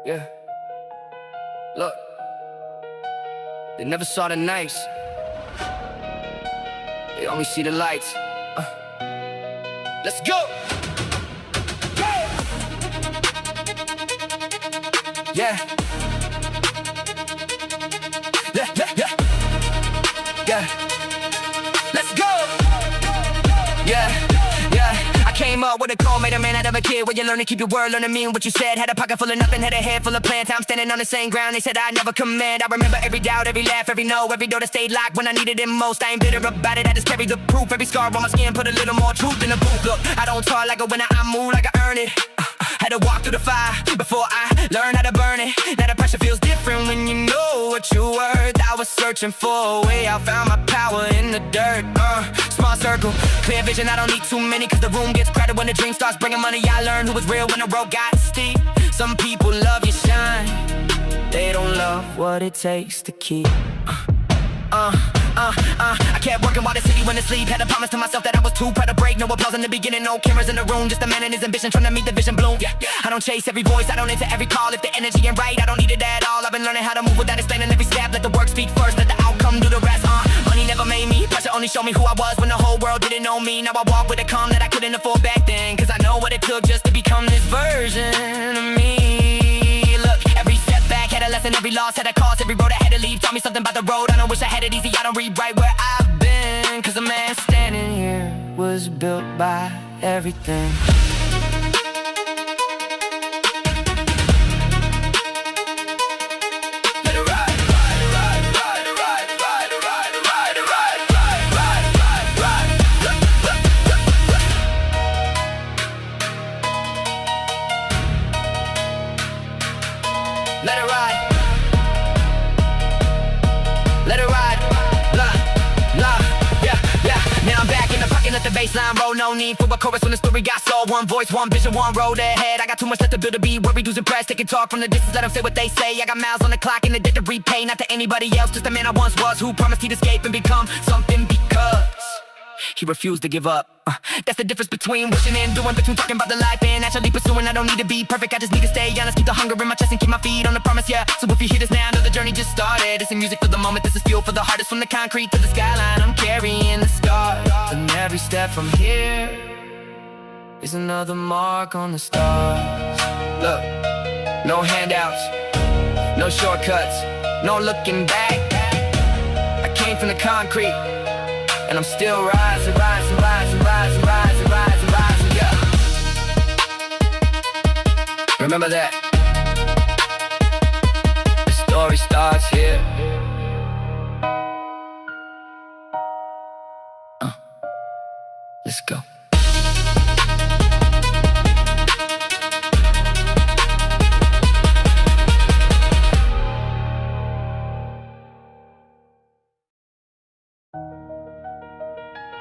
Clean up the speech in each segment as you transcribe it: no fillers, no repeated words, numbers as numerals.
Yeah. Look, they never saw the nights. They only see the lights. Let's go! Go! Yeah. Yeah, yeah, yeah. Yeah. Let's go! Yeah, yeah. I came up with a call, made a man out of a kid. Where you learn to keep your word, learn to mean what you said. Had a pocket full of nothing, had a head full of plans. I'm standing on the same ground, they said I'd never command. I remember every doubt, every laugh, every no, every door that stayed locked when I needed it most. I ain't bitter about it, I just carry the proof. Every scar on my skin, put a little more truth in the boot. Look, I don't talk like a winner, I move like I earn it. Had to walk through the fire before I learned how to burn it. Now the pressure feels different when you know what you worth. I was searching for a way, I found my power in the dirt. Small circle, clear vision, I don't need too many. Cause the room gets crowded when the dream starts bringing money. I learned who was real when the road got steep. Some people love your shine, they don't love what it takes to keep. I kept working while the city went to sleep. Had a promise to myself that I was too proud to break. No applause in the beginning, no cameras in the room. Just a man and his ambition trying to meet the vision bloom. I don't chase every voice, I don't answer every call. If the energy ain't right, I don't need it at all. I've been learning how to move without explaining every step. Let the work speak first, let the outcome do the rest. Money never made me, pressure only showed me who I was when the whole world didn't know me. Now I walk with a calm that I couldn't afford back then. Cause I know what it took just to become this version of me. Look, every setback had a lesson, every loss had a cost. Every road I had to leave taught me something about the road. I don't wish I had it easy, I don't rewrite where I've been. Cause the man standing here was built by everything. Let it ride. Let it ride. Yeah, yeah. Now I'm back in the pocket, let the baseline roll. No need for a chorus when the story got sold. One voice, one vision, one road ahead. I got too much left to build to be worried, who's impressed. They can talk from the distance, let them say what they say. I got miles on the clock and a debt to repay. Not to anybody else, just the man I once was, who promised he'd escape and become something because he refused to give up. That's the difference between wishing and doing, between talking about the life and actually pursuing. I don't need to be perfect, I just need to stay honest. Keep the hunger in my chest and keep my feet on the promise, yeah. So if you hear this now, know the journey just started. This is music for the moment, this is fuel for the hardest. From the concrete to the skyline, I'm carrying the scars. And every step from here is another mark on the stars. Look, no handouts, no shortcuts, no looking back. I came from the concrete, and I'm still rising, rising, rising, rising, rising, rising, rising, yeah. Remember that. The story starts here. Let's go.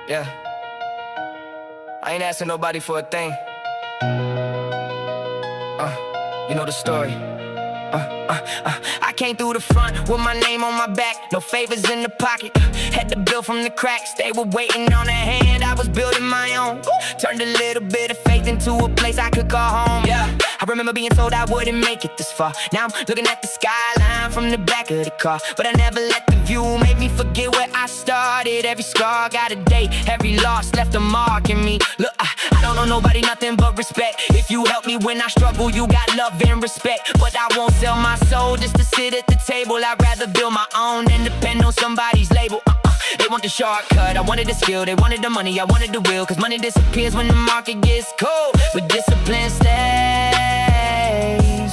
Yeah, I ain't asking nobody for a thing. You know the story. I came through the front with my name on my back, no favors in the pocket. Had to build from the cracks, they were waiting on a hand. I was building my own. Turned a little bit of faith into a place I could call home. Yeah, I remember being told I wouldn't make it this far. Now I'm looking at the skyline from the back of the car, but I never let the view make me forget where I started. Every scar got a date, every loss left a mark in me. Look, I don't know nobody nothing but respect. If you help me when I struggle, you got love and respect. But I won't sell my soul just to sit at the table. I'd rather build my own than depend on somebody's label. They want the shortcut, I wanted the skill. They wanted the money, I wanted the will. Cause money disappears when the market gets cold, but discipline stays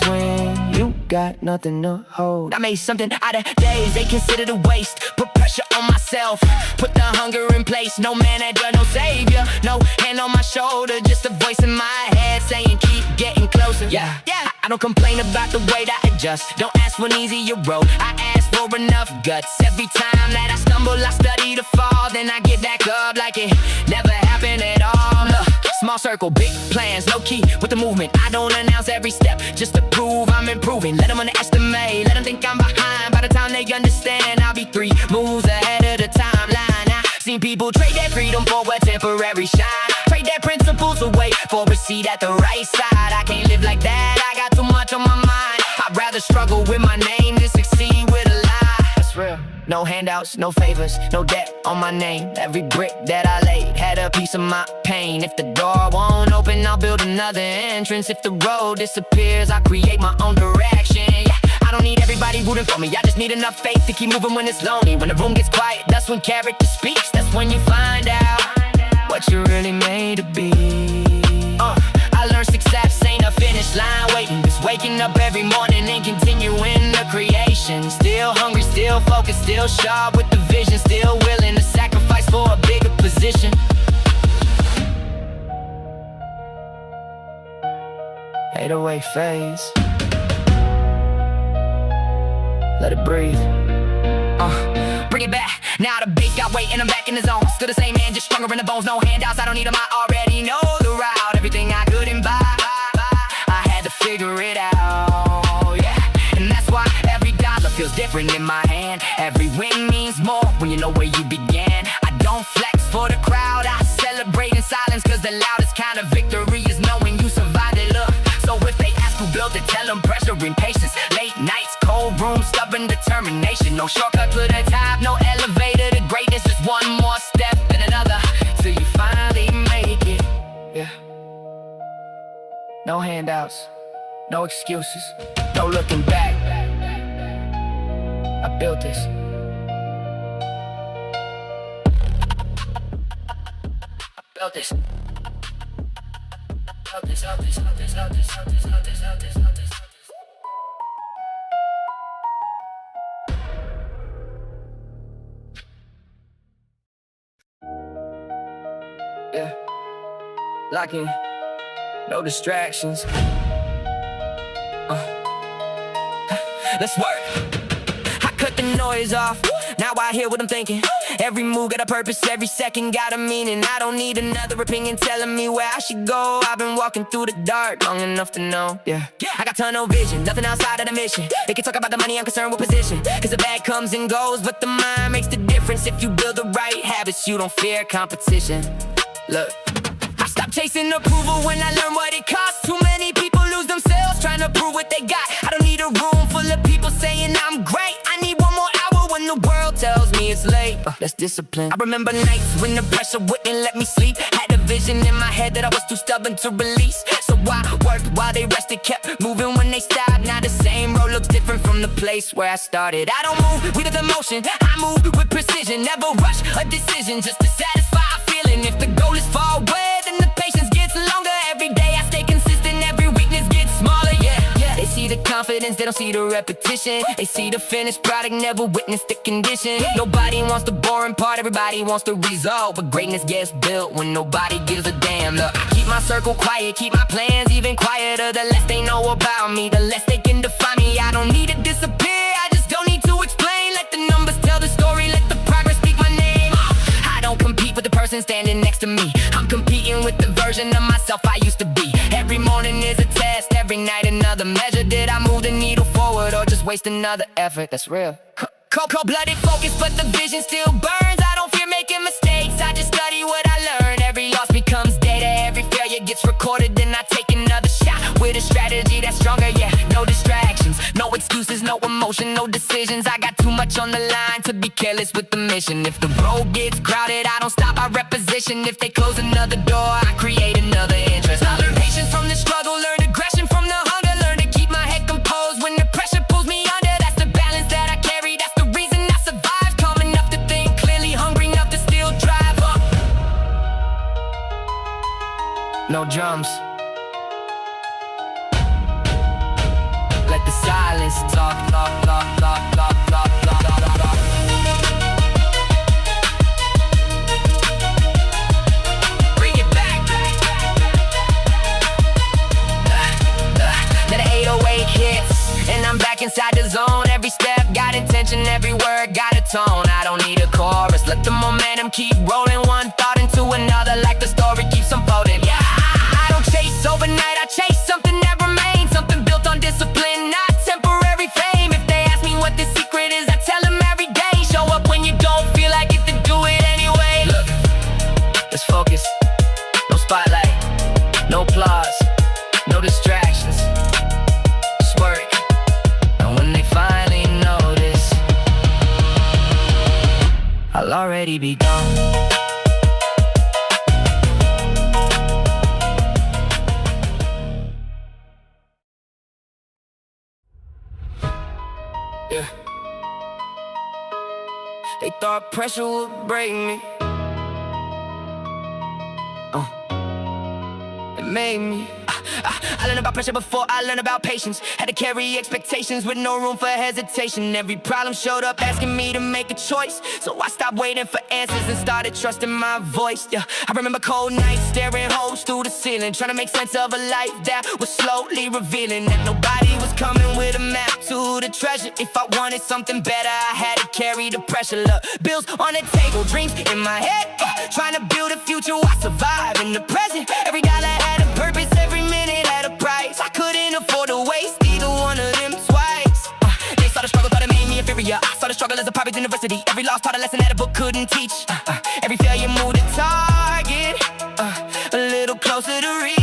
when you got nothing to hold. I made something out of days they considered a waste. Put pressure on myself, put the hunger in place. No manager, no savior, no hand on my shoulder, just a voice in my head saying keep getting closer. Yeah, I don't complain about the way that I adjust. Don't ask for an easier road, I ask for enough guts. Every time that I stumble, I study to fall, then I get back up like it never happened at all. Look, small circle, big plans, low key with the movement. I don't announce every step just to prove I'm improving. Let them underestimate, let them think I'm behind. By the time they understand, I'll be 3 moves ahead of the timeline. I've seen people trade their freedom for a temporary shine, trade their principles away for a seat at the right side. I can't live like that, I got too much on my mind. I rather struggle with my name than succeed with a lie. That's real. No handouts, no favors, no debt on my name. Every brick that I laid had a piece of my pain. If the door won't open, I'll build another entrance. If the road disappears, I'll create my own direction. Yeah, I don't need everybody rooting for me. I just need enough faith to keep moving when it's lonely. When the room gets quiet, that's when character speaks. That's when you find out what you're really made to be. I learned success ain't a finish line waiting. Just waking up every morning and continuing the creation. Still hungry, still focused, still sharp with the vision. Still willing to sacrifice for a bigger position. Hate away phase. Let it breathe. Bring it back. Now the bass got weight and I'm back in the zone. Still the same man, just stronger in the bones. No handouts, I don't need them, I already know the route. Everything I couldn't buy, I had to figure it out, yeah. And that's why every dollar feels different in my hand. Every win means more when you know where you began. I don't flex for the crowd, I celebrate in silence. Cause the loudest kind of victory is knowing you survived it, look. So if they ask who built it, tell them pressure and patience. Late nights, cold rooms, stubborn determination. No shortcut to the top, no elevator to greatness. Just one more step and another till you finally make it. Yeah. No handouts, no excuses, no looking back. I built this. I built this. Yeah, lock in, no distractions. Let's work. I cut the noise off, now I hear what I'm thinking. Every move got a purpose, every second got a meaning. I don't need another opinion telling me where I should go. I've been walking through the dark long enough to know, yeah. I got tunnel vision, nothing outside of the mission. They can talk about the money, I'm concerned with position. Cause the bag comes and goes, but the mind makes the difference. If you build the right habits, you don't fear competition. Look, I stopped chasing approval when I learned what it costs. Too many people lose themselves trying to prove what they got. I don't need a room full of people saying I'm great. I need one more hour when the world tells me it's late. That's discipline. I remember nights when the pressure wouldn't let me sleep. Had a vision in my head that I was too stubborn to release. So I worked while they rested, kept moving when they stopped. Now the same road looks different from the place where I started. I don't move with emotion, I move with precision. Never rush a decision just to satisfy a feeling. If the goal is far away, then the patience gets longer. Every day I stay consistent, every weakness gets smaller, yeah. They see the confidence, they don't see the repetition. They see the finished product, never witness the condition. Nobody wants the boring part, everybody wants the result. But greatness gets built when nobody gives a damn. Look, I keep my circle quiet, keep my plans even quieter. The less they know about me, the less they can define me. I don't need to disappear, I just don't need to explain. Let the numbers tell the story, let the progress speak my name. I don't compete with the person standing next to me. I'm competing with the version of myself I used to be. Every morning is a test, every night another measure. Did I move the needle forward or just waste another effort? That's real. Cold-blooded focus, but the vision still burns. I don't fear making mistakes, I just study what I learn. Every loss becomes data, every failure gets recorded. Then I take another shot with a strategy that's stronger, yeah. No distractions, no excuses, no emotion, no decisions. I got too much on the line to be careless with the mission. If the road gets crowded, I don't stop, I reposition. If they close another door, I create another interest. I learn patience from the struggle, learn aggression from the hunger. Learn to keep my head composed when the pressure pulls me under. That's the balance that I carry, that's the reason I survive. Calm enough to think clearly, hungry enough to still drive up. No drums, let the silence talk, talk, talk, talk, talk, talk, talk, talk, talk. Bring it back. Let the 808 hits, and I'm back inside the zone. Every step got intention, every word got a tone. I don't need a chorus, let the momentum keep rolling. One thought into another, like the story keeps unfolding. Yeah, I don't chase overnight, I chase something that remains. Something built on discipline, not temporary fame. If they ask me what the secret is, I tell them every day. Show up when you don't feel like it, to do it anyway. Look, let's focus. No spotlight, no applause, no distractions. Just work, already begun. Yeah. They thought pressure would break me. It made me. I learned about pressure before I learned about patience. Had to carry expectations with no room for hesitation. Every problem showed up asking me to make a choice, so I stopped waiting for answers and started trusting my voice. Yeah, I remember cold nights staring holes through the ceiling, trying to make sense of a life that was slowly revealing that nobody was coming with a map to the treasure. If I wanted something better, I had to carry the pressure. Look, bills on the table, dreams in my head, trying to build a future while surviving the present. Every dollar had a purpose, every minute had a price. I couldn't afford to waste either one of them twice. They saw the struggle, thought it made me inferior. I saw the struggle as a private university. Every loss taught a lesson that a book couldn't teach. Every failure moved a target a little closer to reach.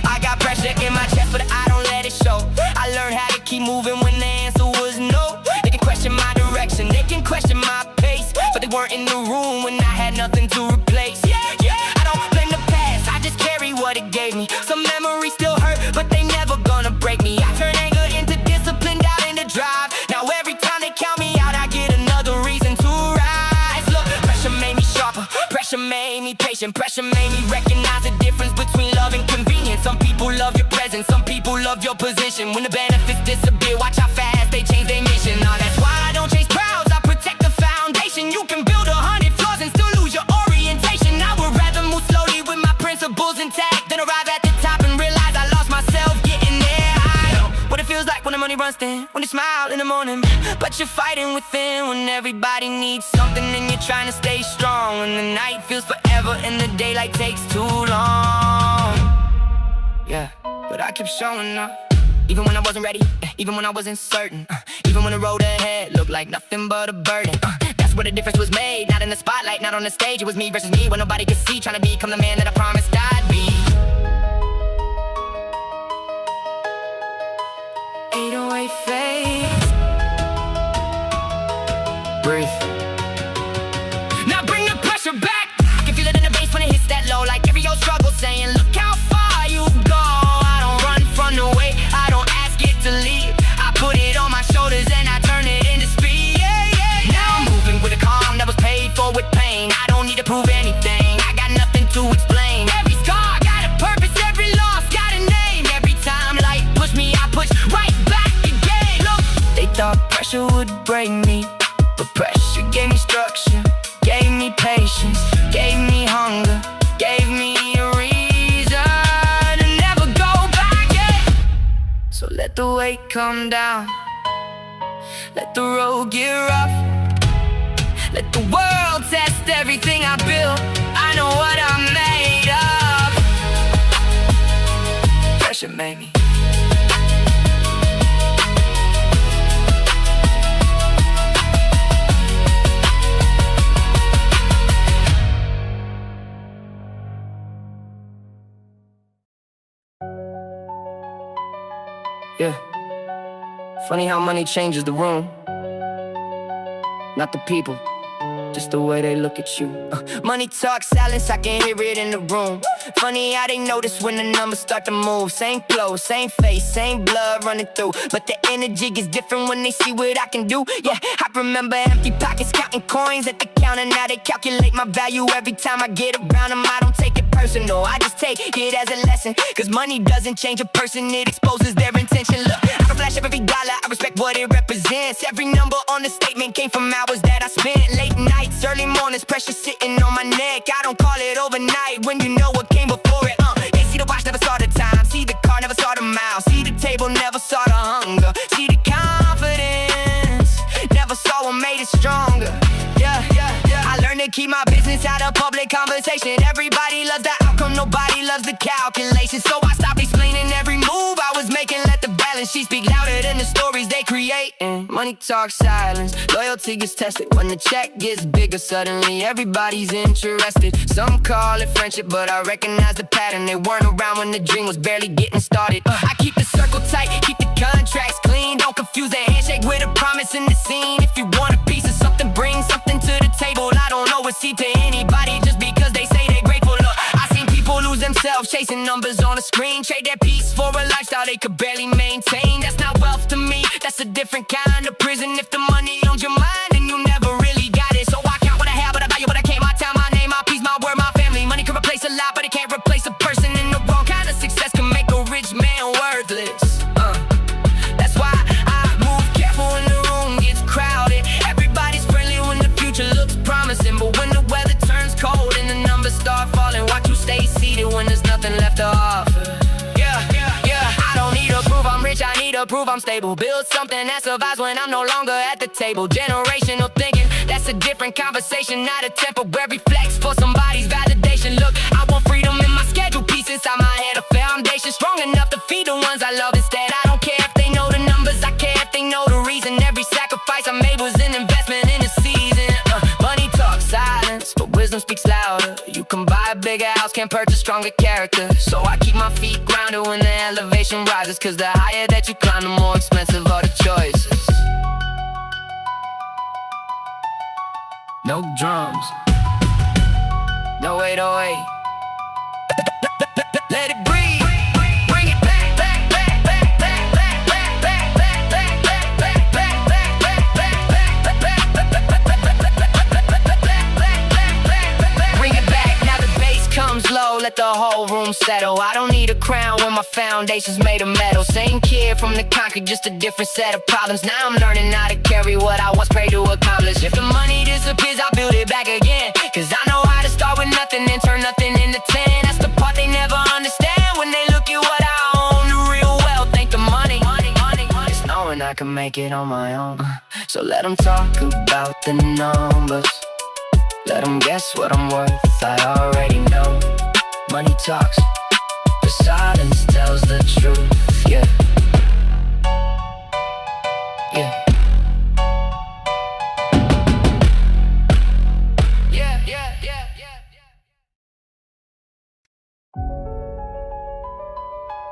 I got pressure in my chest, but I don't let it show. I learned how to keep moving when the answer was no. They can question my direction, they can question my pace, but they weren't in the room when I had nothing to replace. I don't blame the past, I just carry what it gave me. Some memories still hurt, but they never gonna break me. I turn anger into discipline, doubt into drive. Now every time they count me out, I get another reason to rise. Look, pressure made me sharper, pressure made me patient, pressure made me recognize the difference between love and convenience. Some people love your presence, some people love your position. When the benefits disappear, watch how fast they change their mission. Now that's why I don't chase crowds, I protect the foundation. You can build 100 floors and still lose your orientation. I would rather move slowly with my principles intact than arrive at the top and realize I lost myself getting there. I know what it feels like when the money runs thin, when you smile in the morning, but you're fighting within. When everybody needs something and you're trying to stay strong. When the night feels forever and the daylight takes too long. Yeah, but I kept showing up, even when I wasn't ready, even when I wasn't certain, even when the road ahead looked like nothing but a burden. That's where the difference was made, not in the spotlight, not on the stage. It was me versus me when nobody could see, trying to become the man that I promised I'd be. 808 fades. Breathe. Now bring the pressure back. I can feel it in the bass when it hits that low, like every old struggle saying, look how far you go. I don't run from the weight, I don't ask it to leave. I put it on my shoulders and I turn it into speed. Now I'm moving with a calm that was paid for with pain. I don't need to prove anything, I got nothing to explain. Every scar got a purpose, every loss got a name. Every time life pushed me, I push right back again. Look, they thought pressure would break me, but pressure gave me structure, gave me patience, gave me hunger, gave me a reason to never go back, So let the weight come down, let the road get rough, let the world test everything I built. I know what I'm made of. Pressure made me. Yeah. Funny how money changes the room, not the people, just the way they look at you. Money talks silence, I can hear it in the room. Funny how they notice when the numbers start to move. Same flow, same face, same blood running through, but the energy is different when they see what I can do. Yeah, I remember empty pockets counting coins at the counter. Now they calculate my value every time I get around them. I don't take it personal, I just take it as a lesson. Cause money doesn't change a person, it exposes their intention. Look, I don't flash up every dollar, I respect what it represents. Every number on the statement came from hours that I spent. Late nights, early mornings, pressure sitting on my neck. I don't call it overnight when you know what came before it. They see the watch, never saw the time. See the car, never saw the mile. See the table, never saw the hunger. See the confidence, never saw what made it stronger. I learned to keep my business out of public conversation. Everybody loves the outcome, nobody loves the calculation. So I stopped explaining every move I was making. Let the balance sheet speak louder than the stories they create. And money talks silence, loyalty gets tested. When the check gets bigger, suddenly everybody's interested. Some call it friendship, but I recognize the pattern. They weren't around when the dream was barely getting started. I keep the circle tight, keep the contracts clean. Don't confuse a handshake with a promise in the scene. If you want a piece of something, bring something to the loyalty to anybody just because they say they're grateful. Look, I seen people lose themselves chasing numbers on a screen, trade their peace for a lifestyle they could barely maintain. That's not wealth to me, that's a different kind of prison. If the money owns your mind, then you never really got it. So I count what I have, but I value what I came. My time, my name, my peace, my word, my family. Money can replace a lot, but it can't replace a person. And the wrong kind of success can make a rich man worthless. That's why I move careful when the room gets crowded. Everybody's friendly when the future looks promising, but when the weather turns cold and the numbers start falling, watch you stay seated when there's nothing left to offer. I don't need to prove I'm rich, I need to prove I'm stable. Build something that survives when I'm no longer at the table. Generational thinking, that's a different conversation, not a temporary flex for somebody's validation. Look, I want freedom in my schedule, peace inside my head, a foundation strong enough to feed the ones I love instead. I don't care if they know the numbers, I care if they know the reason. Every sacrifice I made was an investment in the season. Money talks silence, but wisdom speaks louder. You can buy a bigger house, can't purchase stronger character. So I keep my feet grounded when the elevation rises, cause the higher that you climb, the more expensive are the choices. No drums, no 808. Let it breathe. Bring it back, back, back, back, back, back, back, back, back, back, back, back, back, back, back, back. Bring it back. Now the bass comes low, let the whole room settle. I don't need a crown when my foundation's made of metal. Same kid from the concrete, just a different set of problems. Now I'm learning how to carry what I once prayed to accomplish. If the money disappears, I'll build it back again, cause I know how to start with nothing and turn nothing into 10. That's the part they never understand when they look at what I own. The real wealth ain't the money, it's knowing I can make it on my own. So let them talk about the numbers, let them guess what I'm worth, I already know. Money talks, the silence tells the truth, yeah. Yeah.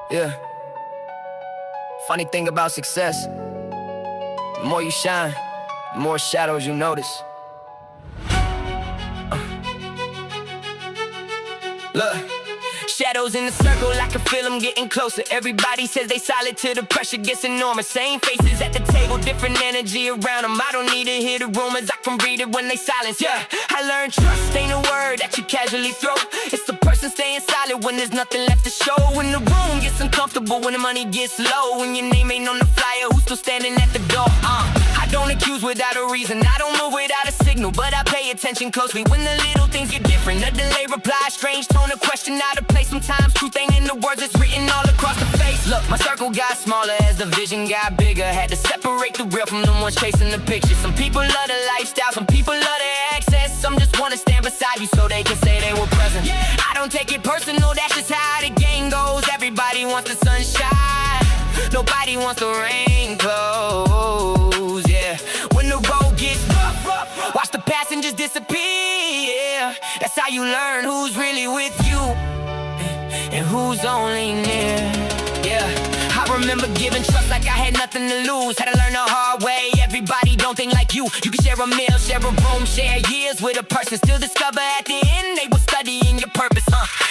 Yeah. Funny thing about success, the more you shine, the more shadows you notice. Look, shadows in the circle, I can feel them getting closer. Everybody says they solid till the pressure gets enormous. Same faces at the table, different energy around them. I don't need to hear the rumors, I can read it when they silence. Yeah, I learned trust ain't a word that you casually throw. It's the person staying solid when there's nothing left to show. When the room gets uncomfortable, when the money gets low, when your name ain't on the flyer, who's still standing at the door? I don't accuse without a reason, I don't move without a signal, but I pay attention closely when the little things get different. A delay reply, strange tone of question, out of place. Sometimes truth ain't in the words, it's written all across the face. Look, my circle got smaller as the vision got bigger. Had to separate the real from the ones chasing the picture. Some people love the lifestyle, some people love the access. Some just wanna stand beside you so they can say they were present. I don't take it personal, that's just how the game goes. Everybody wants the sunshine, nobody wants the rain clothes, yeah. When the road gets rough, watch the passengers disappear. That's how you learn who's really with you and who's only near, yeah. I remember giving trust like I had nothing to lose. Had to learn the hard way, everybody don't think like you. You can share a meal, share a room, share years with a person. Still discover at the end they were studying your purpose,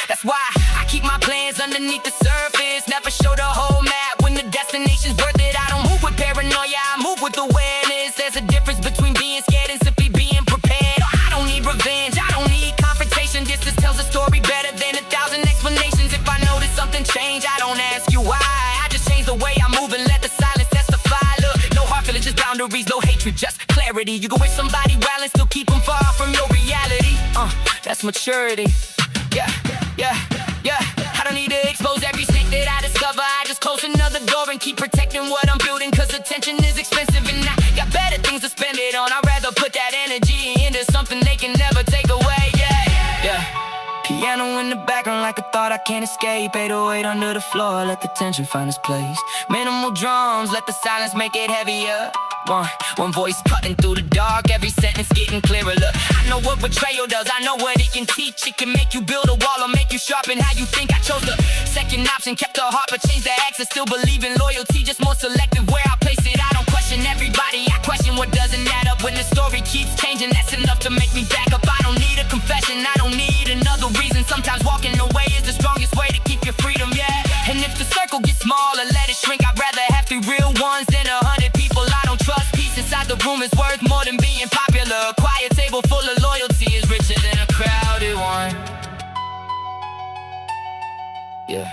That's why I keep my plans underneath the surface. Never show the whole map when the destination's worth it. I don't move with paranoia, I move with awareness. There's a difference between being scared and simply being prepared. I don't need revenge, I don't need confrontation. Distance tells a story better than 1,000 explanations. If I notice something change, I don't ask you why. I just change the way I move and let the silence testify. Look, no hard feelings, just boundaries, no hatred, just clarity. You can wish somebody well and still keep them far from your reality. That's maturity. Yeah. I don't need to expose every snake that I discover. I just close another door and keep protecting what I'm building, cause attention is expensive and I got better things to spend it on. I'd rather put that energy into something they can never take away, yeah. Piano in the background like a thought I can't escape. 808 under the floor, let the tension find its place. Minimal drums, let the silence make it heavier. One voice cutting through the dark, every sentence getting clearer. Look, I know what betrayal does, I know what it can teach. It can make you build a wall or make you sharpen how you think. I chose the second option, kept the heart but changed the accent. Still believe in loyalty, just more selective where I place it. I don't question question everybody. I question what doesn't add up. When the story keeps changing, that's enough to make me back up. I don't need a confession, I don't need another reason. Sometimes walking away is the strongest way to keep your freedom, yeah. And if the circle gets smaller, let it shrink. I'd rather have 3 real ones than 100 people I don't trust. Peace inside the room is worth more than being popular. A quiet table full of loyalty is richer than a crowded one. Yeah.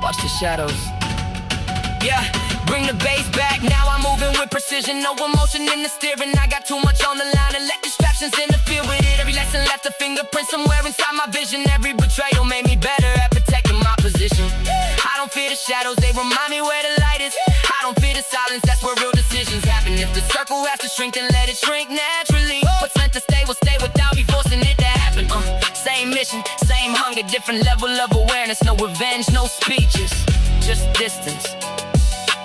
Watch the shadows. Yeah, bring the bass back, now I'm moving with precision. No emotion in the steering, I got too much on the line and let distractions interfere with it. Every lesson left a fingerprint somewhere inside my vision. Every betrayal made me better at protecting my position. I don't fear the shadows, they remind me where the light is. I don't fear the silence, that's where real decisions happen. If the circle has to shrink, then let it shrink naturally. What's meant to stay will stay without me forcing it to happen. Same mission, same hunger, different level of awareness. No revenge, no speeches, just distance.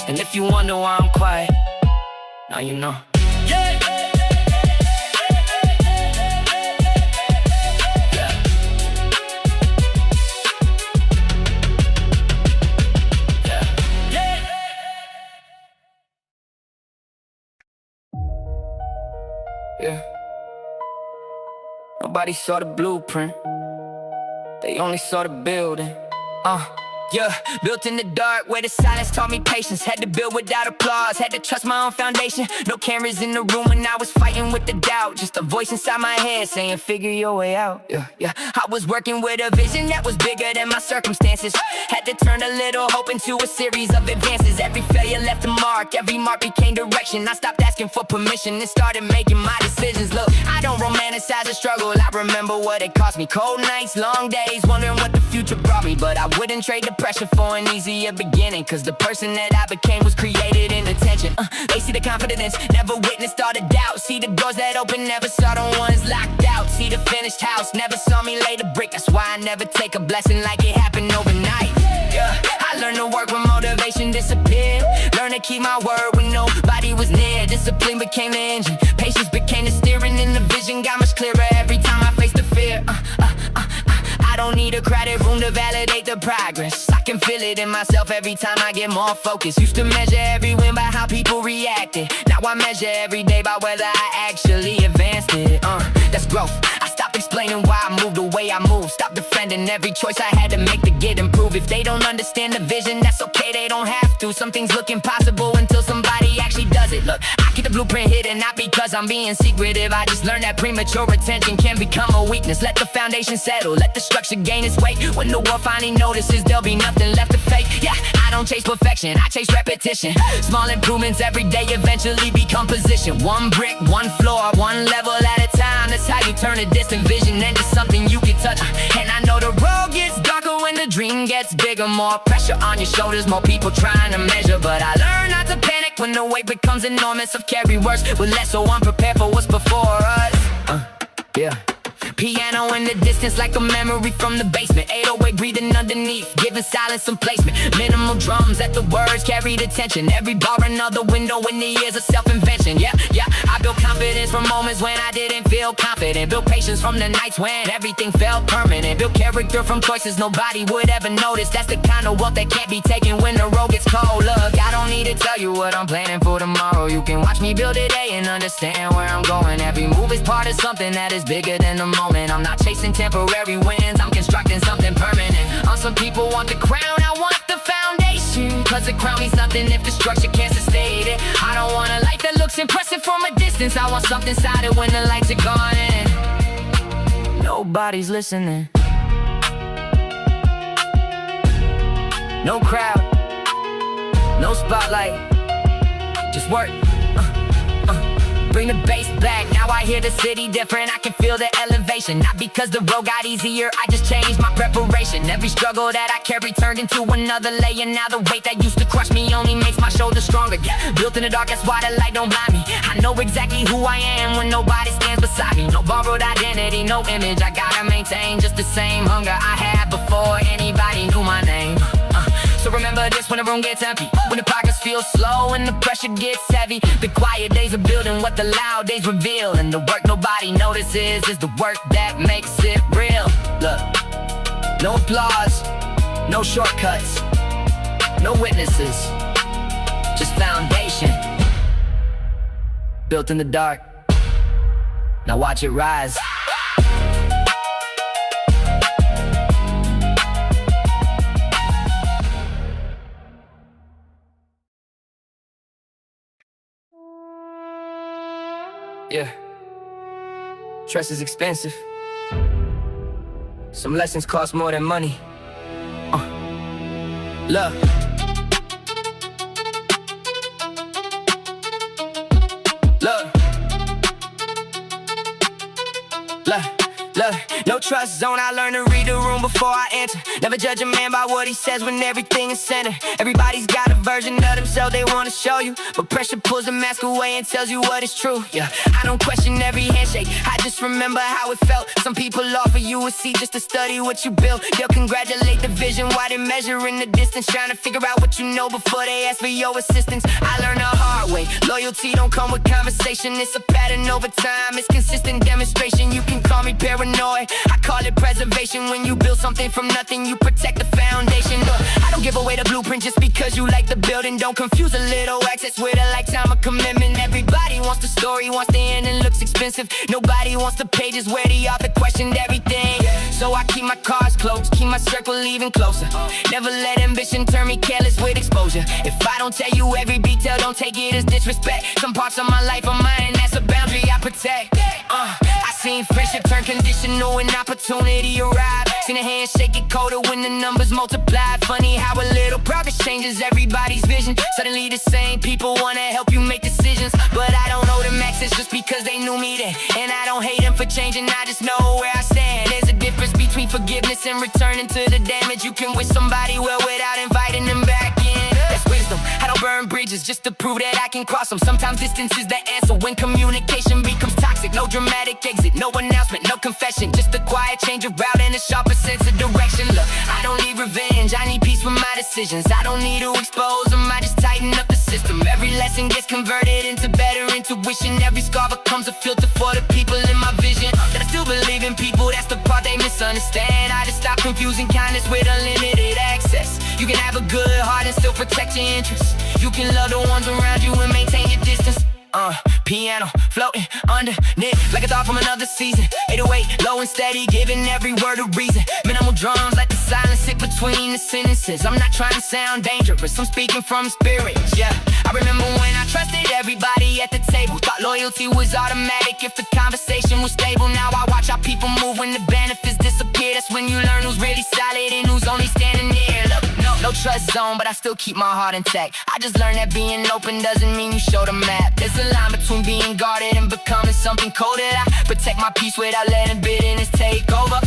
And if you wonder why I'm quiet, now you know. Yeah. Yeah. Nobody saw the blueprint, they only saw the building. Yeah, built in the dark where the silence taught me patience. Had to build without applause, had to trust my own foundation. No cameras in the room when I was fighting with the doubt. Just a voice inside my head saying figure your way out. Yeah, I was working with a vision that was bigger than my circumstances. Had to turn a little hope into a series of advances. Every failure left a mark, every mark became direction. I stopped asking for permission and started making my decisions. Look, I don't romanticize the struggle, I remember what it cost me. Cold nights, long days, wondering what the future brought me. But I wouldn't trade the pressure for an easier beginning, cause the person that I became was created in attention. They see the confidence, never witnessed all the doubt. See the doors that open, never saw the ones locked out. See the finished house, never saw me lay the brick. That's why I never take a blessing like it happened overnight. Yeah, I learned to work when motivation disappeared. Learned to keep my word when nobody was near. Discipline became the engine, patience became the steering, and the vision got much clearer every time I faced the fear. I don't need a crowded room to validate the progress. I can feel it in myself every time I get more focused. Used to measure every win by how people reacted. Now I measure every day by whether I actually advanced it. That's growth. I stopped explaining why I moved the way I moved. Stop defending every choice I had to make to get improved. If they don't understand the vision, that's okay, they don't have to. Some things look impossible until somebody actually does it. Look, I keep the blueprint hidden, not because I'm being secretive. I just learned that premature attention can become a weakness. Let the foundation settle, let the structure gain its weight. When the world finally notices, there'll be nothing left to fake. Yeah, I don't chase perfection, I chase repetition. Small improvements every day eventually become position. One brick, one floor, one level at a time. That's how you turn a distant vision into something you can touch. And I know the road gets darker when the dream gets bigger. More pressure on your shoulders, more people trying to measure. But I learned not to panic when the weight becomes enormous. I've carried worse with less, so I'm prepared for what's before us. Yeah. Piano in the distance like a memory from the basement. 808 breathing underneath, giving silence some placement. Minimal drums that the words carried attention. Every bar another window in the years of self-invention. Yeah, I built confidence from moments when I didn't feel confident. Built patience from the nights when everything felt permanent. Built character from choices nobody would ever notice. That's the kind of wealth that can't be taken when the road gets cold. Look, I don't need to tell you what I'm planning for tomorrow. You can watch me build today and understand where I'm going. Every move is part of something that is bigger than the moment. I'm not chasing temporary wins, I'm constructing something permanent. Some people want the crown, I want the foundation. Cause the crown means nothing if the structure can't sustain it. I don't want a life that looks impressive from a distance. I want something solid when the lights are gone and nobody's listening. No crowd, no spotlight, just work. Bring the bass back, now I hear the city different. I can feel the elevation, not because the road got easier, I just changed my preparation. Every struggle that I carry turned into another layer. Now the weight that used to crush me only makes my shoulders stronger. Yeah, built in the dark, that's why the light don't blind me. I know exactly who I am when nobody stands beside me. No borrowed identity, no image I gotta maintain. Just the same hunger I had before anybody knew my name. So remember this when the room gets empty, when the progress feels slow and the pressure gets heavy. The quiet days are building what the loud days reveal, and the work nobody notices is the work that makes it real. Look, no applause, no shortcuts, no witnesses, just foundation, built in the dark. Now watch it rise. Yeah, trust is expensive. Some lessons cost more than money. Love. Love. Love. Look, no trust zone, I learned to read the room before I enter. Never judge a man by what he says when everything is centered. Everybody's got a version of themselves they want to show you, but pressure pulls the mask away and tells you what is true. Yeah, I don't question every handshake, I just remember how it felt. Some people offer you a seat just to study what you built. They'll congratulate the vision while they're measuring the distance, trying to figure out what you know before they ask for your assistance. I learned the hard way, loyalty don't come with conversation. It's a pattern over time, it's consistent demonstration. You can call me paranoid, I call it preservation. When you build something from nothing, you protect the foundation. Look, I don't give away the blueprint just because you like the building. Don't confuse a little access with a lifetime of commitment. Everybody wants the story, wants the end, and looks expensive. Nobody wants the pages where the author questioned everything. So I keep my cards close, keep my circle even closer. Never let ambition turn me careless with exposure. If I don't tell you every detail, don't take it as disrespect. Some parts of my life are mine, that's a boundary I protect. I seen friendship turn conditional when opportunity arrived. Seen a handshake get colder when the numbers multiplied. Funny how a little progress changes everybody's vision. Suddenly the same people wanna help you make decisions, but I don't owe them access just because they knew me then. And I don't hate them for changing, I just know where I stand. There's a difference between forgiveness and returning to the damage. You can wish somebody well without inviting them back in. That's wisdom. I don't burn bridges just to prove that I can cross them. Sometimes distance is the answer when communication becomes toxic. No dramatic exit, no announcement, no confession, just a quiet change of route and a sharper sense of direction. Look, I don't need revenge, I need peace with my decisions. I don't need to expose them, I just tighten up the system. Every lesson gets converted into better intuition. Every scar becomes a filter for the people in my vision. That I still believe in people, that's the part they misunderstand. I just stop confusing kindness with unlimited access. You can have a good heart and still protect your interests. You can love the ones around you and maintain your distance. Piano, floating underneath like a thought from another season. 808, low and steady, giving every word a reason. Minimal drums, let the silence sit between the sentences. I'm not trying to sound dangerous, I'm speaking from spirit, yeah. I remember when I trusted everybody at the table. Thought loyalty was automatic if the conversation was stable. Now I watch how people move when the benefits disappear. That's when you learn who's really solid and who's only standing there. Look, no trust zone, but I still keep my heart intact. I just learned that being open doesn't mean you show the map. There's a line between being guarded and becoming something colder. I protect my peace without letting bitterness take over.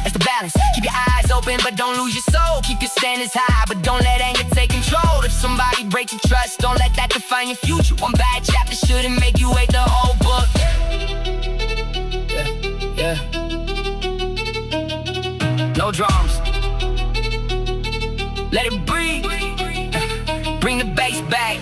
That's the balance. Keep your eyes open, but don't lose your soul. Keep your standards high, but don't let anger take control. If somebody breaks your trust, don't let that define your future. One bad chapter shouldn't make you hate the whole book. Yeah. No drums. Let it breathe. Bring the bass back.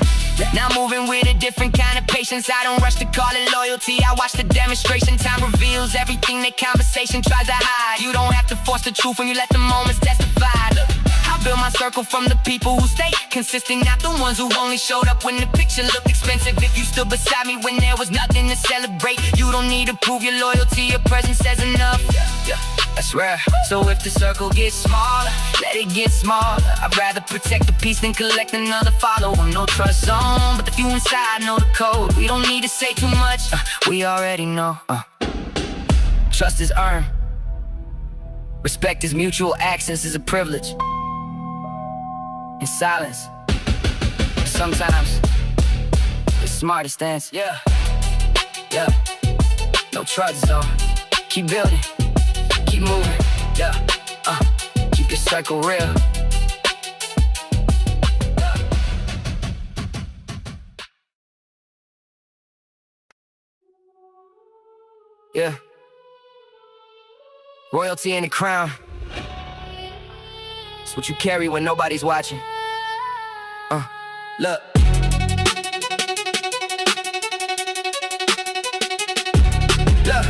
Now moving with a different kind of patience. I don't rush to call it loyalty, I watch the demonstration. Time reveals everything that conversation tries to hide. You don't have to force the truth when you let the moments testify. Look, I build my circle from the people who stay consistent, not the ones who only showed up when the picture looked expensive. If you stood beside me when there was nothing to celebrate, you don't need to prove your loyalty, your presence says enough. Yeah, that's rare. So if the circle gets smaller, let it get smaller. I'd rather protect the peace than collect another follower. No trust zone, but the few inside know the code. We don't need to say too much, we already know. Trust is earned. Respect is mutual, access is a privilege. In silence, sometimes the smartest answer. Yeah. No trust zone. Keep building, keep moving. Yeah. Keep your circle real. Yeah. Royalty and the crown. It's what you carry when nobody's watching. Look. Look.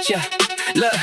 Yeah. Look.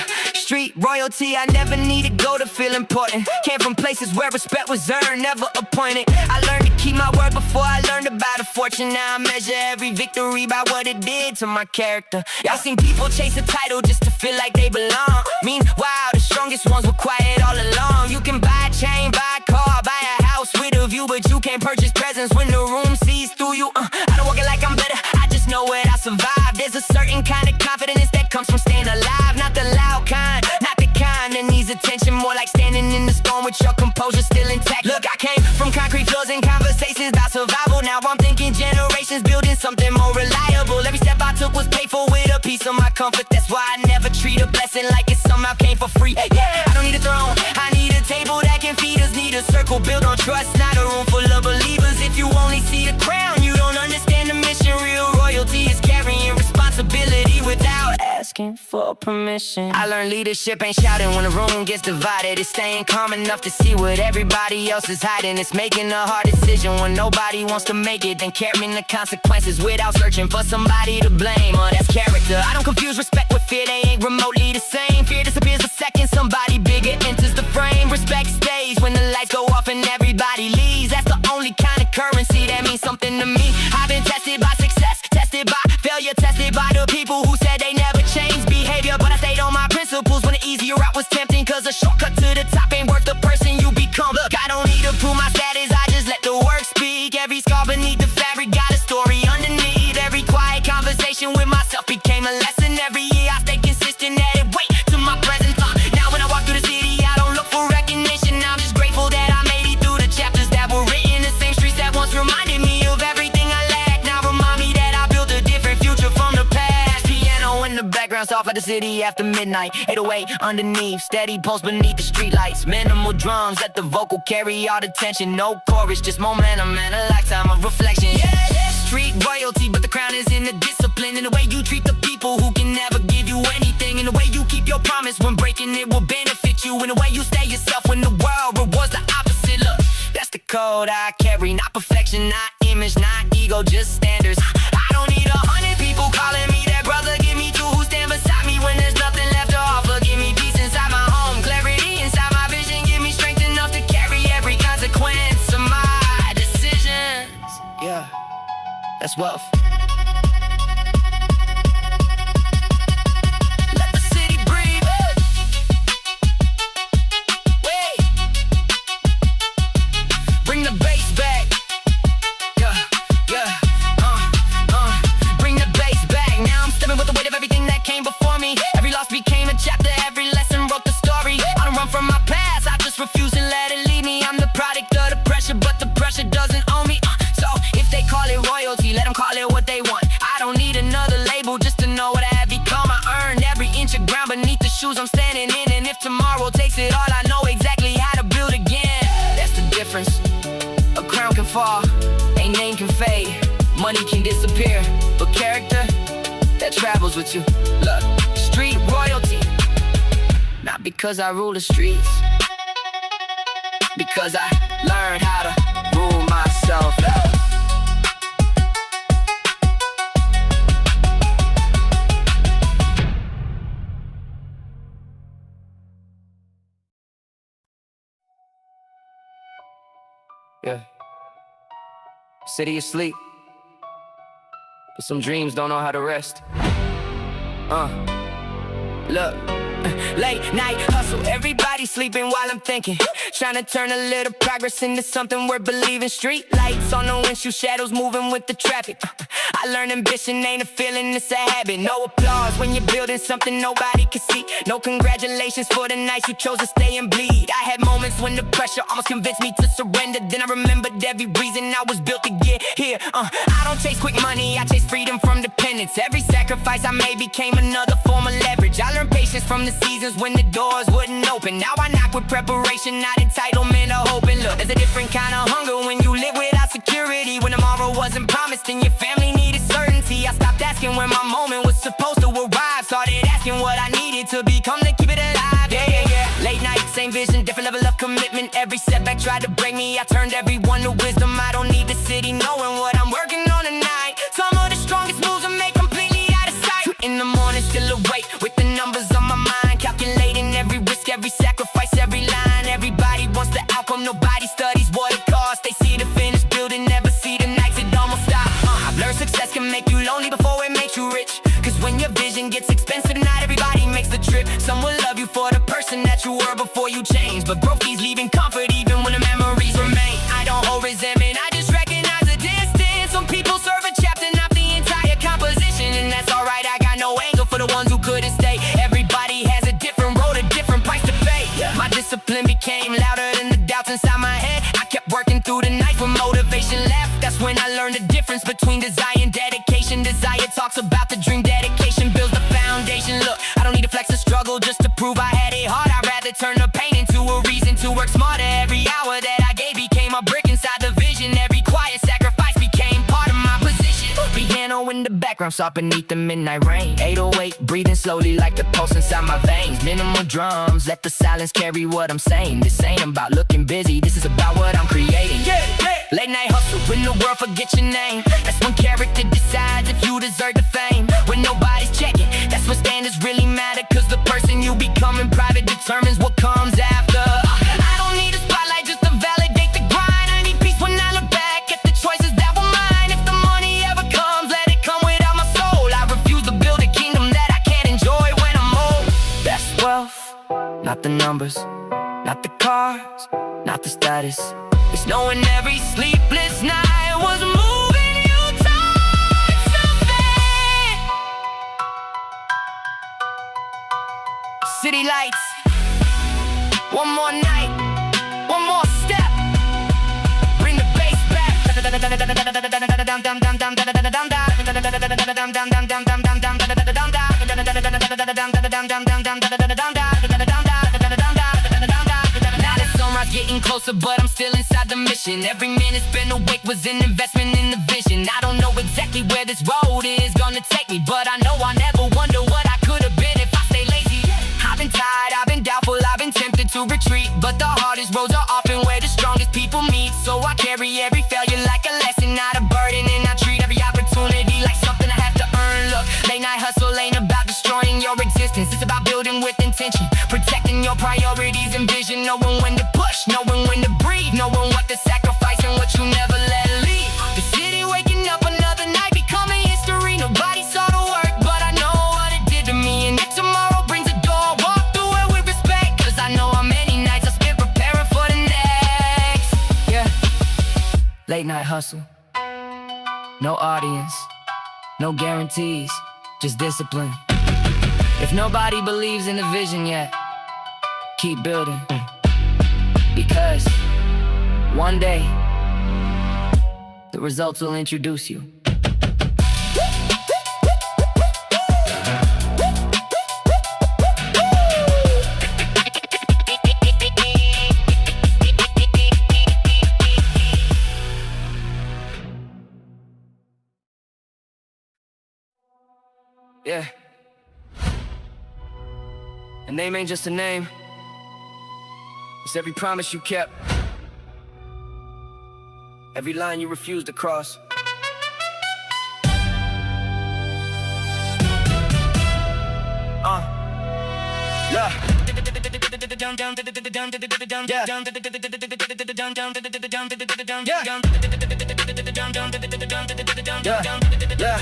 street royalty, I never needed gold to feel important. Came from places where respect was earned, never appointed. I learned to keep my word before I learned about a fortune. Now I measure every victory by what it did to my character. Y'all seen people chase a title just to feel like they belong. Meanwhile, the strongest ones were quiet all along. You can buy a chain, buy a car, buy a house with a view, but you can't purchase presents when the room sees through you. I don't walk it like I'm better, I just know it, I survived. There's a certain kind of confidence that comes from staying alive. Not the loud kind, not the kind that needs attention. More like standing in the storm with your composure still intact. Look, I came from concrete floors and conversations about survival. Now I'm thinking generations building something more reliable. Every step I took was paid for with a piece of my comfort. That's why I never treat a blessing like it somehow came for free. Yeah, I don't need a throne, I need a table that can feed us. Need a circle built on trust, not a room full of believers. If you only see the crown, you don't understand the mission. Real royalty is carrying responsibility without asking for permission. I learned leadership ain't shouting when the room gets divided. It's staying calm enough to see what everybody else is hiding. It's making a hard decision when nobody wants to make it, then carrying the consequences without searching for somebody to blame. Oh, that's character. I don't confuse respect with fear, they ain't remotely the same. Fear disappears the second somebody bigger enters the frame. Respect stays when the lights go off and everybody leaves. That's the only kind of currency that means something to me. I've been tested by success, tested by failure, tested by the people who said they never changed behavior. But I stayed on my principles when the easier route was tempting, cause a shortcut to the top ain't worth the person you become. Look, I don't need to prove my status, I just let the work speak. Every scar beneath the fabric got a story underneath. Every quiet conversation with myself became a lesson. Every year I stay consistent at it, wait to my present. Now when I walk through the city, I don't look for recognition. I'm just grateful that I made it through the chapters that were written. The same streets that once reminded me of everything I lacked now remind me that I built a different future from the past. Piano in the background, soft like the city after midnight. 808 underneath, steady pulse beneath the streetlights. Minimal drums, let the vocal carry all the tension. No chorus, just momentum and a lifetime of reflection. Yeah, street royalty, but the crown is in the discipline. In the way you treat the people who can never give you anything. In the way you keep your promise when breaking it will benefit you. In the way you stay yourself when the world rewards the opposite. Look, that's the code I carry. Not perfection, not image, not ego, just standards. I don't need 100 people calling me their brother. Give me two who stand beside me when there's nothing left to offer. Give me peace inside my home, clarity inside my vision. Give me strength enough to carry every consequence of my decisions. Yeah, that's wealth. Refuse to let it lead me. I'm the product of the pressure, but the pressure doesn't own me. So if they call it royalty, let them call it what they want. I don't need another label just to know what I have become. I earned every inch of ground beneath the shoes I'm standing in. And if tomorrow takes it all, I know exactly how to build again. That's the difference. A crown can fall, a name can fade, money can disappear, but character, that travels with you. Look, street royalty, not because I rule the streets, because I learned how to rule myself. Yeah. City asleep, but some dreams don't know how to rest. Look. Late night hustle, everybody sleeping while I'm thinking. Trying to turn a little progress into something worth believing. Street lights on the windshield, shadows moving with the traffic. I learned ambition ain't a feeling, it's a habit. No applause when you're building something nobody can see. No congratulations for the nights you chose to stay and bleed. I had moments when the pressure almost convinced me to surrender. Then I remembered every reason I was built to get here. I don't chase quick money, I chase freedom from dependence. Every sacrifice I made became another form of leverage. I learned patience from the seasons when the doors wouldn't open. Now I knock with preparation, not entitlement or hoping. Look, there's a different kind of hunger when you live without security. When tomorrow wasn't promised and your family needed certainty. I stopped asking when my moment was supposed to arrive. Started asking what I needed to become to keep it alive. Yeah. Late night, same vision, different level of commitment. Every setback tried to break me, I turned everyone to wisdom. I don't need the city knowing what I'm working on tonight. Some of the strongest moves are made completely out of sight. In the morning, still awake with the numbers on my mind, calculating you were before you changed. But brokies leaving comfort even when the memories remain. I don't hold resentment, I just recognize the distance. Some people serve a chapter, not the entire composition. And that's alright, I got no anger for the ones who couldn't stay. Everybody has a different road, a different price to pay. My discipline became louder than the doubts inside my head. I kept working through the night when motivation left. That's when I learned the difference between desire and dedication. Desire talks about the dream, dedication builds the foundation. Look, I don't need to flex or struggle just to prove I had it hard. I'd rather turn the pain into a reason to work smarter. Every hour that I gave became a brick inside the vision. Every quiet sacrifice became part of my position. Piano in the background, soft beneath the midnight rain. 808, breathing slowly like the pulse inside my veins. Minimal drums, let the silence carry what I'm saying. This ain't about looking busy, this is about what I'm creating. Late night hustle, when the world forgets your name. That's when character decides if you deserve the fame. When nobody's checking, that's when standards really matter. Cause the person you become in private determines what comes after. I don't need a spotlight just to validate the grind. I need peace when I look back at the choices that were mine. If the money ever comes, let it come without my soul. I refuse to build a kingdom that I can't enjoy when I'm old. That's wealth, not the numbers, not the cars, not the status. It's knowing every sleepless night was moving you towards something. City lights, one more night, one more step. Bring the bass back. Getting closer, but I'm still inside the mission. Every minute spent awake was an investment in the vision. I don't know exactly where this road is gonna take me, but I know I'll never wonder what I could have been if I stay lazy. I've been tired, I've been doubtful, I've been tempted to retreat, but the hardest roads are often where the strongest people meet. So I carry every failure like a lesson, not a burden, and I treat every opportunity like something I have to earn. Look, late night hustle ain't about destroying your existence, it's about building with intention, protecting your priorities and vision, knowing when to push, knowing when to breathe, knowing what to sacrifice and what you never let leave. The city waking up another night, becoming history. Nobody saw the work, but I know what it did to me. And if tomorrow brings a door, walk through it with respect, cause I know how many nights I spent preparing for the next. Yeah, late night hustle, no audience, no guarantees, just discipline. If nobody believes in the vision yet, keep building. Because one day, the results will introduce you. Yeah. A name ain't just a name. It's every promise you kept, every line you refused to cross. Yeah.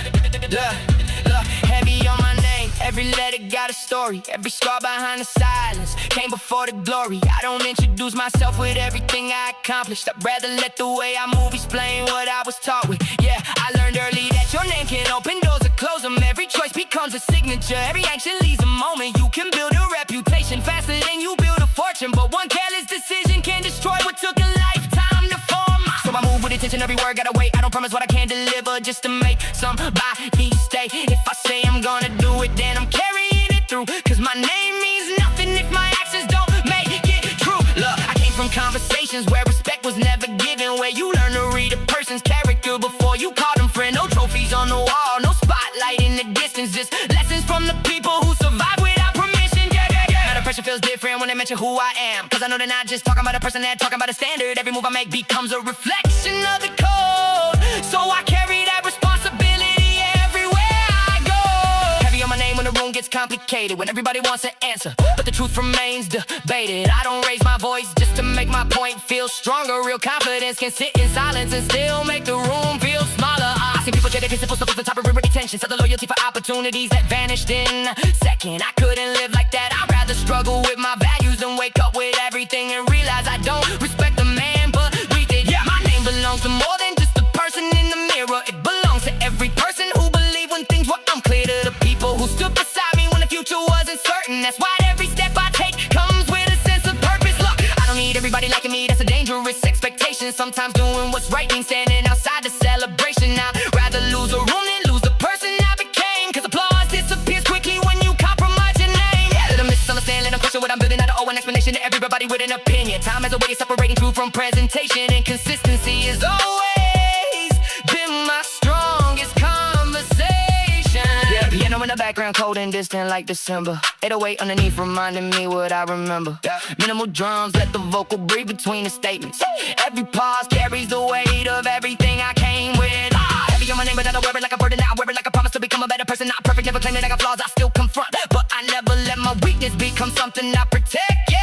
Heavy on my name, every letter got a story. Every scar behind the silence came before the glory. I don't introduce myself with everything I accomplished. I'd rather let the way I move explain what I was taught with. Yeah, I learned early that your name can open doors or close them. Every choice becomes a signature, every action leaves a moment. You can build a reputation faster than you build a fortune, but one careless decision can destroy what took a lifetime to form. So I move with intention, every word gotta wait. I don't promise what I can deliver just to make somebody stay. If I say I'm gonna do it, then I'm carrying it through, cause my name means nothing if my actions don't make it true. Look, I came from conversations where respect was never given, where you learn to read a person's character before you call them friend. No trophies on the wall, no spotlight in the distance, just lessons from the people who survive without permission. Now the pressure feels different when they mention who I am, cause I know they're not just talking about a person, they're talking about a standard. Every move I make becomes a reflection of the code, so I carry that responsibility everywhere I go. Heavy on my name when the room gets complicated, when everybody wants an answer, but the truth remains debated. I don't raise my voice just to make my point feel stronger. Real confidence can sit in silence and still make the room feel smaller. I seen people jaded, simple circles, the top of retention. Sell the loyalty for opportunities that vanished in a second. I couldn't live like that. I'd rather struggle with my values than wake up with everything and realize I don't respect the man, but breathe it. Yeah, my name belongs to more than just the person in the mirror. It belongs to every person who believed when things were unclear, to the people who stood beside me when the future wasn't certain. That's why every step I take comes with a sense of purpose. Look, I don't need everybody liking me, that's a dangerous expectation. Sometimes doing what's right means standing outside the celebration. I'd rather lose a room than lose the person I became, cause applause disappears quickly when you compromise your name. Yeah, let them misunderstand, let them question what I'm building. I don't owe an explanation to everybody with an opinion. Time has a way of separating truth from presentation, and consistency is always been my strongest conversation. Yeah, piano in the background, cold and distant like December. 808 underneath reminding me what I remember. Minimal drums, let the vocal breathe between the statements. Every pause carries the weight of everything I came with. Heavy on my name, but I don't wear it like a burden. I wear it like a promise to become a better person. Not perfect, never claiming I got flaws, I still confront. But I never let my weakness become something I protect. Yeah.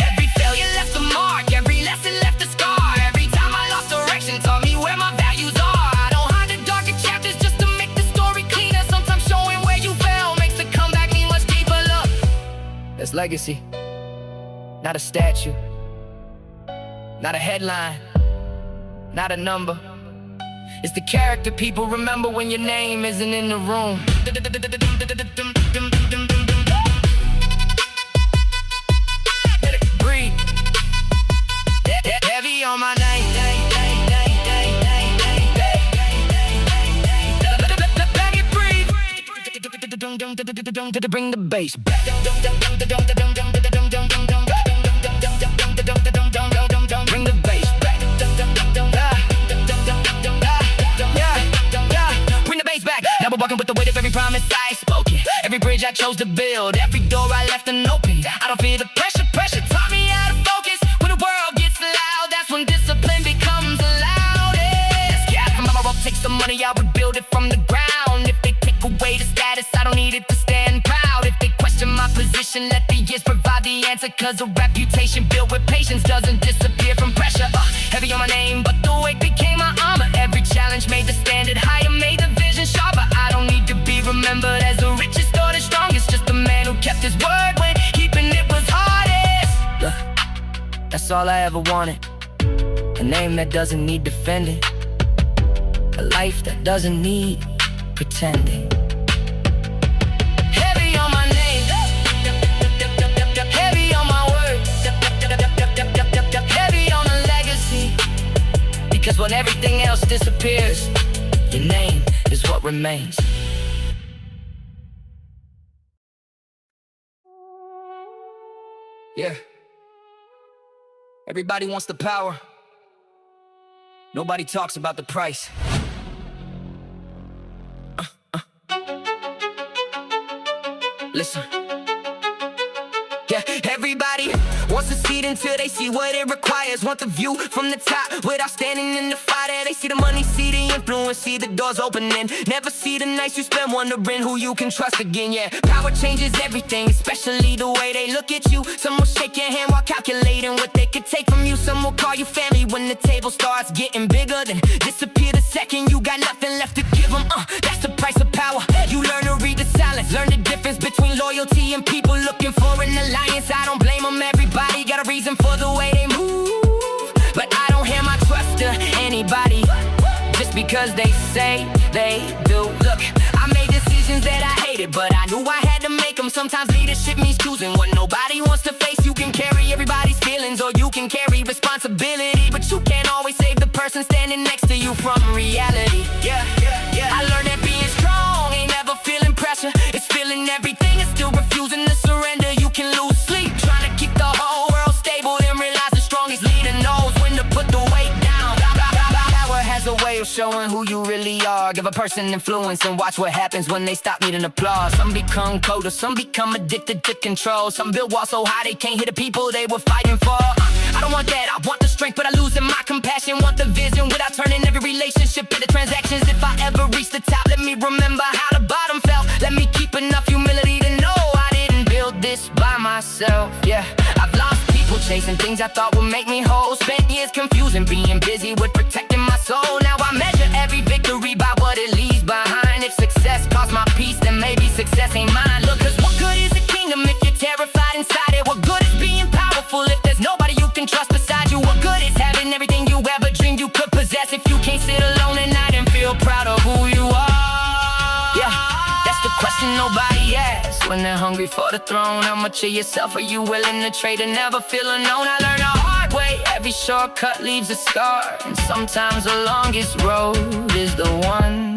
Every failure left a mark, every lesson left a scar. Every time I lost direction taught me where my values are. I don't hide the darker chapters just to make the story cleaner. Sometimes showing where you fell makes the comeback mean much deeper. Look, that's legacy, not a statue, not a headline, not a number. It's the character people remember when your name isn't in the room. Let it breathe. Heavy on my name. Let it breathe. Bring the bass back. Bring the bass back. Bring the bass back. Now we're walking with the weight of every promise I spoke. Every bridge I chose to build, every door I left unopened. I don't fear the pressure. Pressure taught me how to focus. When the world gets loud, that's when discipline becomes the loudest. Yeah, from my rope takes the money, I would build it from the ground. If they take away the status, I don't need it to stand proud. If they question my position, let the years provide the answer. Cause a reputation built with patience doesn't disappear from pressure. Heavy on my name, but the weight became my armor. Every challenge made the standard higher, made the vision sharper. I don't need to be remembered as the richest or the strongest, just a man who kept his word when keeping it was hardest. Look, that's all I ever wanted. A name that doesn't need defending, a life that doesn't need pretending. Heavy on my name, heavy on my words, heavy on the legacy. Because when everything else disappears, your name is what remains. Yeah. Everybody wants the power. Nobody talks about the price. Listen. Yeah, everybody wants a seat until they see what it requires. Want the view from the top without standing in the fire. They see the money, see the influence, see the doors opening. Never see the nights you spend wondering who you can trust again. Yeah, power changes everything, especially the way they look at you. Some will shake your hand while calculating what they could take from you. Some will call you family when the table starts getting bigger, then disappear the second you got nothing left to give them. That's the price of power. You learn to read the silence, learn the difference between loyalty and people looking for an alliance. I don't blame them, everybody got a reason for the way they move, but I don't hand my trust to anybody just because they say they do. Look, I made decisions that I hated, but I knew I had to make them. Sometimes leadership means choosing what nobody wants to face. You can carry everybody's feelings, or you can carry responsibility, but you can't always save the person standing next to you from reality. Yeah. I learned that being strong ain't never feeling pressure. It's feeling everything and still refusing to surrender. You can lose sleep trying to keep the whole world stable, then realize the strongest leader knows when to put the weight down. Power has a way of showing who you really are. Give a person influence and watch what happens when they stop needing applause. Some become colder, some become addicted to control. Some build walls so high they can't hit the people they were fighting for. I don't want that, I want the strength, but I lose in my compassion. Want the vision without turning every relationship into transactions. If I ever reach the top, let me remember how the bottom felt. Let me keep enough humility to know I didn't build this by myself. Yeah, I've lost people chasing things I thought would make me whole. Spent years confusing, being busy with protecting myself. soul. Now I measure every victory by what it leaves behind. If success costs my peace, then maybe success ain't mine. Look, cause what good is a kingdom if you're terrified inside it? What good is being powerful if there's nobody you can trust beside you? What good is having everything you ever dreamed you could possess if you can't sit alone at night and feel proud of who you are? Yeah, that's the question nobody asks when they're hungry for the throne. How much of yourself are you willing to trade and never feel unknown? I learned the hard way, every shortcut leaves a scar, and sometimes the longest road is the one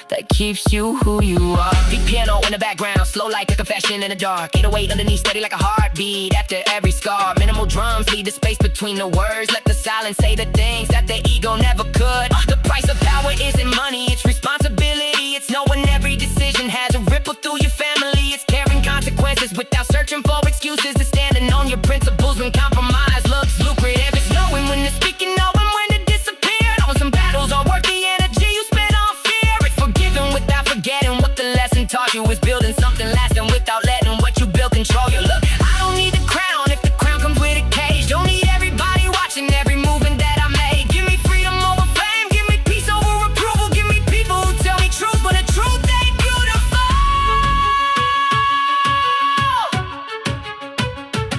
that keeps you who you are. Deep piano in the background, slow like a confession in the dark. 808 underneath, steady like a heartbeat after every scar. Minimal drums leave the space between the words. Let the silence say the things that the ego never could. The price of power isn't money, it's responsibility. It's knowing every decision has a ripple through your family. It's carrying consequences without searching for excuses. It's standing on your principles when compromise looks lucrative. It's knowing when to speak and knowing when to disappear. Knowing some battles are worth the energy you spend on fear. It's forgiving without forgetting what the lesson taught you. Is building something lasting without letting what you built control you. Look, I don't need the crown if the crown comes with a cage. Don't need everybody watching every movement that I make. Give me freedom over fame, give me peace over approval. Give me people who tell me truth, but the truth ain't beautiful.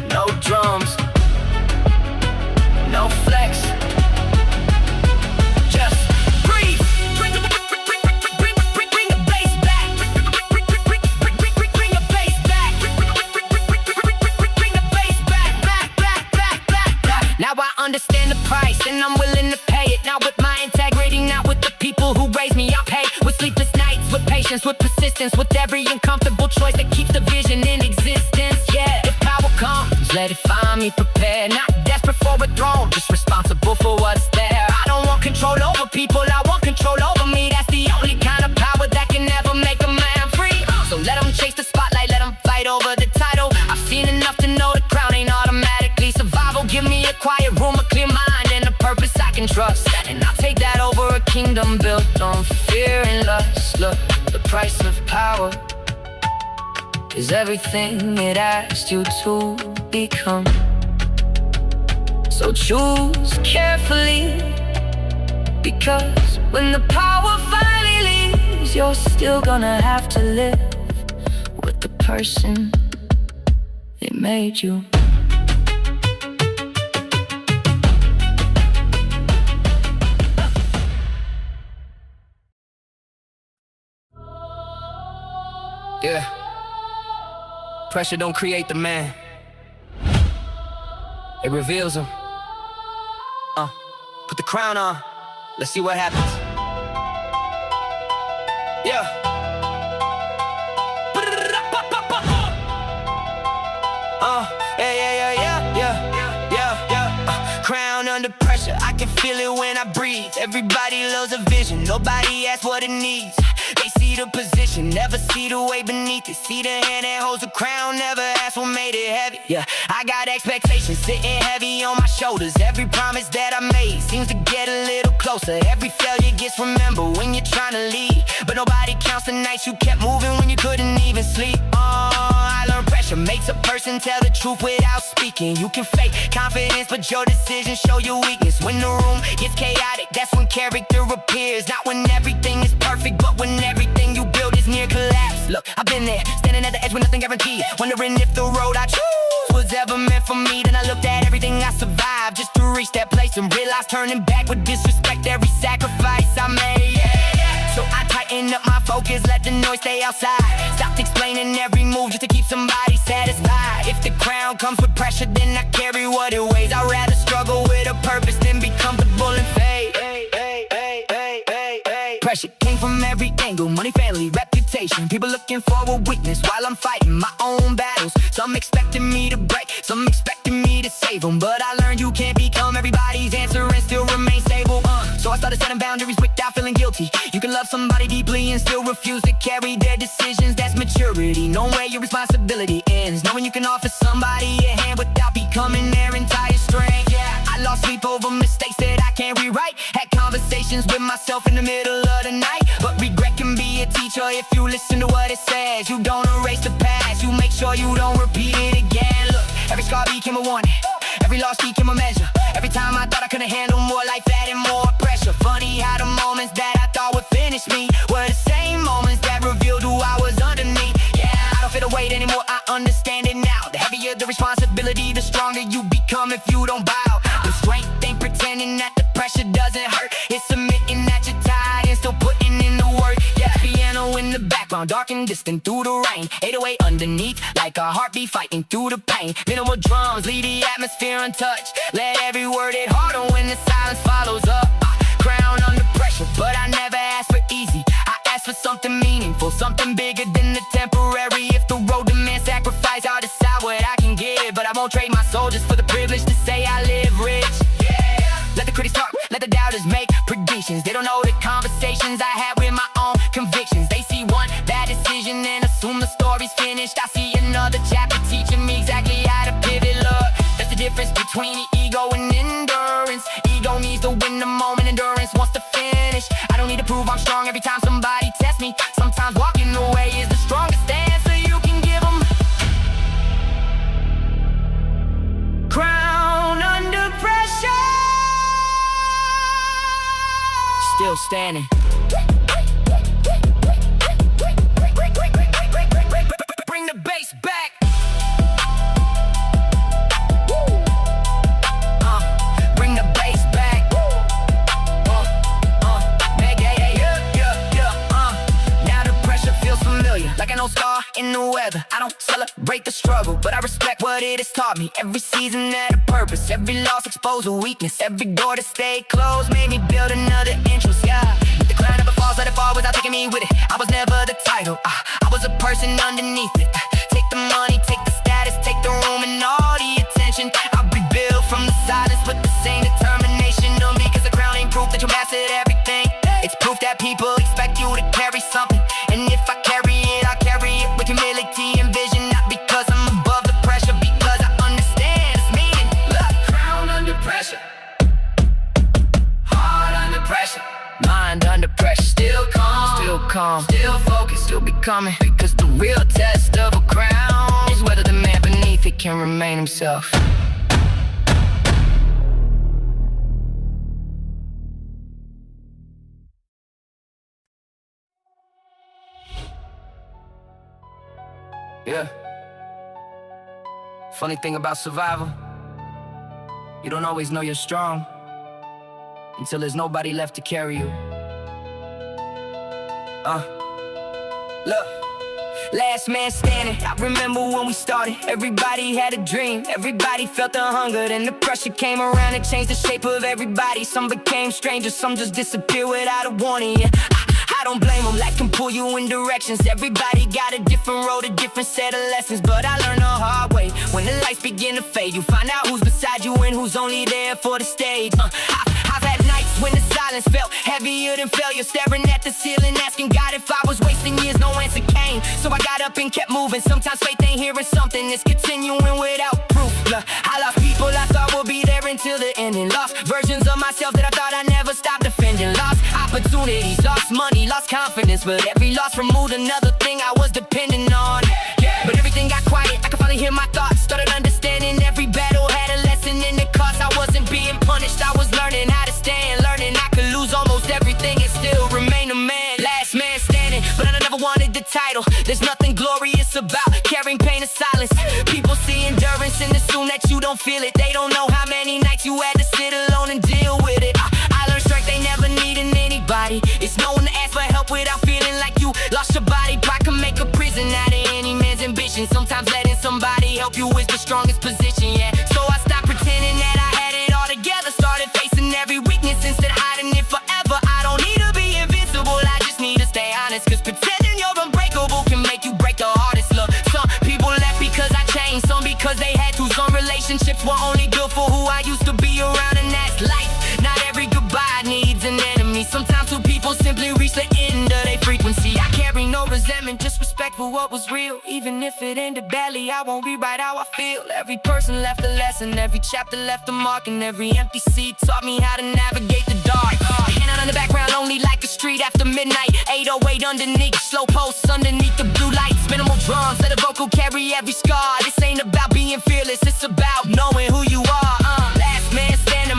No drums, no flex, just breathe. Bring the bass back. Bring the bass back. Bring the bass back. Now I understand the price and I'm willing to pay it. Not with my integrity, not with the people who raised me. I'll pay with sleepless nights, with patience, with persistence, with every uncomfortable choice that keeps the vision in existence. Yeah, if power comes, let it find me prepared. Not desperate for a throne, just responsible for what's there. I don't want control over people, I want control over me. That's the only kind of power that can never make a man free. So let them chase the spotlight, let them fight over the title. I've seen enough to know the crown ain't automatically survival. Give me a quiet room, a clear mind, and a purpose I can trust. And I'll take that over a kingdom built on fear and lust. Look, the price of power is everything it asked you to become. So choose carefully, because when the power finally leaves, you're still gonna have to live with the person that made you. Yeah. Pressure don't create the man, it reveals him. Put the crown on, let's see what happens. Yeah. Crown under pressure, I can feel it when I breathe. Everybody loves a vision, nobody asks what it needs. They see the position, never see the way beneath it. See the hand that holds the crown, never ask what made it heavy. Yeah, I got expectations sitting heavy on my shoulders. Every promise that I made seems to get a little closer. Every failure gets remembered when you're trying to lead. But nobody counts the nights you kept moving when you couldn't even sleep. I learned pressure makes a person tell the truth without speaking. You can fake confidence, but your decisions show your weakness. When the room gets chaotic, that's when character appears. Not when everything is perfect, but when everything you build is near collapse. Look, I've been there, standing at the edge with nothing guaranteed, wondering if the road I choose was ever meant for me. Then I looked at everything I survived just to reach that place, and realized turning back would disrespect every sacrifice I made. Yeah. So I tightened up my focus, let the noise stay outside. Stopped explaining every move just to keep somebody satisfied. If the crown comes with pressure, then I carry what it weighs. I'd rather struggle with a purpose than be comfortable and fade. Pressure came from every angle, money, family, reputation. People looking for a weakness while I'm fighting my own battles. Some expecting me to break, some expecting me to save them. But I learned you can't become everybody's answer and still remain stable. So I started setting boundaries without feeling guilty. You can love somebody deeply and still refuse to carry their decisions. That's maturity, knowing where your responsibility ends. Knowing you can offer somebody a hand without becoming their entire strength. Yeah, I lost sleep over mistakes that I can't rewrite. Had conversations with myself in the middle of the night. But regret can be a teacher if you listen to what it says. You don't erase the past, you make sure you don't repeat it again. Look, every scar became a warning, every loss became a measure. Every time I thought I couldn't handle more, life added more pressure. Funny how the moments that I thought would finish me were the same moments that revealed who I was underneath. Yeah, I don't feel the weight anymore, I understand it now. The heavier the responsibility, the stronger you become if you don't bow. The strength ain't pretending that the pressure doesn't hurt. It's admitting that you're tired and still putting in the work. Yeah, piano in the background, dark and distant through the rain. 808 underneath, like a heartbeat fighting through the pain. Minimal drums, leave the atmosphere untouched. Let every word hit harder when the silence follows up. Crown under pressure, but I never asked for easy. I asked for something meaningful, something bigger than the temporary. If the road demands sacrifice, I'll decide what I can give. But I won't trade my soul just for the privilege to say I live rich. Let the critics talk, let the doubters make predictions. They don't know the conversations I had with my own convictions. They see one bad decision and assume the story's finished. I see another chapter teaching me exactly how to pivot. Look, that's the difference between ego and endurance. Ego needs to win the moment, endurance wants to finish. I don't need to prove I'm strong every time somebody tests me. Sometimes walking away is the strongest answer you can give them. Crown under pressure, still standing. Bring the bass back. Bring the bass back. Now the pressure feels familiar, like an old scar in the weather. I don't celebrate the struggle, but I respect what it has taught me. Every season had a purpose, every loss exposed a weakness. Every door that stayed closed made me build another entrance. Yeah, the crown never falls, let it fall without taking me with it. I was never the title, I was a person underneath it. Take the money, take the status, take the room and all the attention. I'll rebuild from the silence with the same determination on me. Cause the crown ain't proof that you mastered everything. It's proof that people expect you to carry something. And if I carry it, I'll carry it with humility and vision. Not because I'm above the pressure, because I understand its meaning. Look, crown under pressure, heart under pressure, mind under pressure. Still calm, still focused, still becoming. Because the real test of a crown is whether the man beneath it can remain himself. Yeah. Funny thing about survival, you don't always know you're strong until there's nobody left to carry you. Look, last man standing. I remember when we started, everybody had a dream, everybody felt the hunger. Then the pressure came around and changed the shape of everybody. Some became strangers, some just disappeared without a warning. Yeah, I don't blame them, life can pull you in directions. Everybody got a different road, a different set of lessons. But I learned the hard way, when the lights begin to fade, you find out who's beside you and who's only there for the stage. I've had nights when the silence felt heavier than failure, staring at the ceiling, asking God if I was wasting years. No answer came, so I got up and kept moving. Sometimes faith ain't hearing something, it's continuing without proof. Look, I lost people I thought would be there until the ending. Lost versions of myself that I thought I never stopped defending. Lost opportunities, lost money, lost confidence. But every loss removed another thing I was depending on. But everything got quiet, I could finally hear my thoughts. Started understanding every battle had a lesson in the cost. I wasn't being punished, I was learning how to stand. Learning I could lose almost everything and still remain a man. Last man standing, but I never wanted the title. There's nothing glorious about carrying pain in silence. People see endurance and assume that you don't feel it. They don't know how many nights you had to sit alone and deal with it. I learned strength ain't never needing anybody. It's knowing to ask for help without feeling like you lost your body. Pride can make a prison out of any man's ambition. Sometimes letting somebody help you is the strongest position, yeah. So I stopped pretending that I had it all together. Started facing every weakness instead of hiding it forever. I don't need to be invincible, I just need to stay honest. Cause pretending you're unbreakable can make you break the hardest. Look, some people left because I changed, some because they had to. Some relationships were only good for who I used to be around, and that's life. Not every goodbye needs an enemy. Sometimes two people simply reach the end of their frequency. I carry no resentment, just respect for what was real. Even if it ended badly, I won't rewrite how I feel. Every person left a lesson, every chapter left a mark, and every empty seat taught me how to navigate the dark. Hand out on the background, lonely like a street after midnight. 808 underneath, slow pulse underneath the blue lights. Minimal drums, let a vocal carry every scar. This ain't about being fearless, it's about knowing who you are. Last man standing,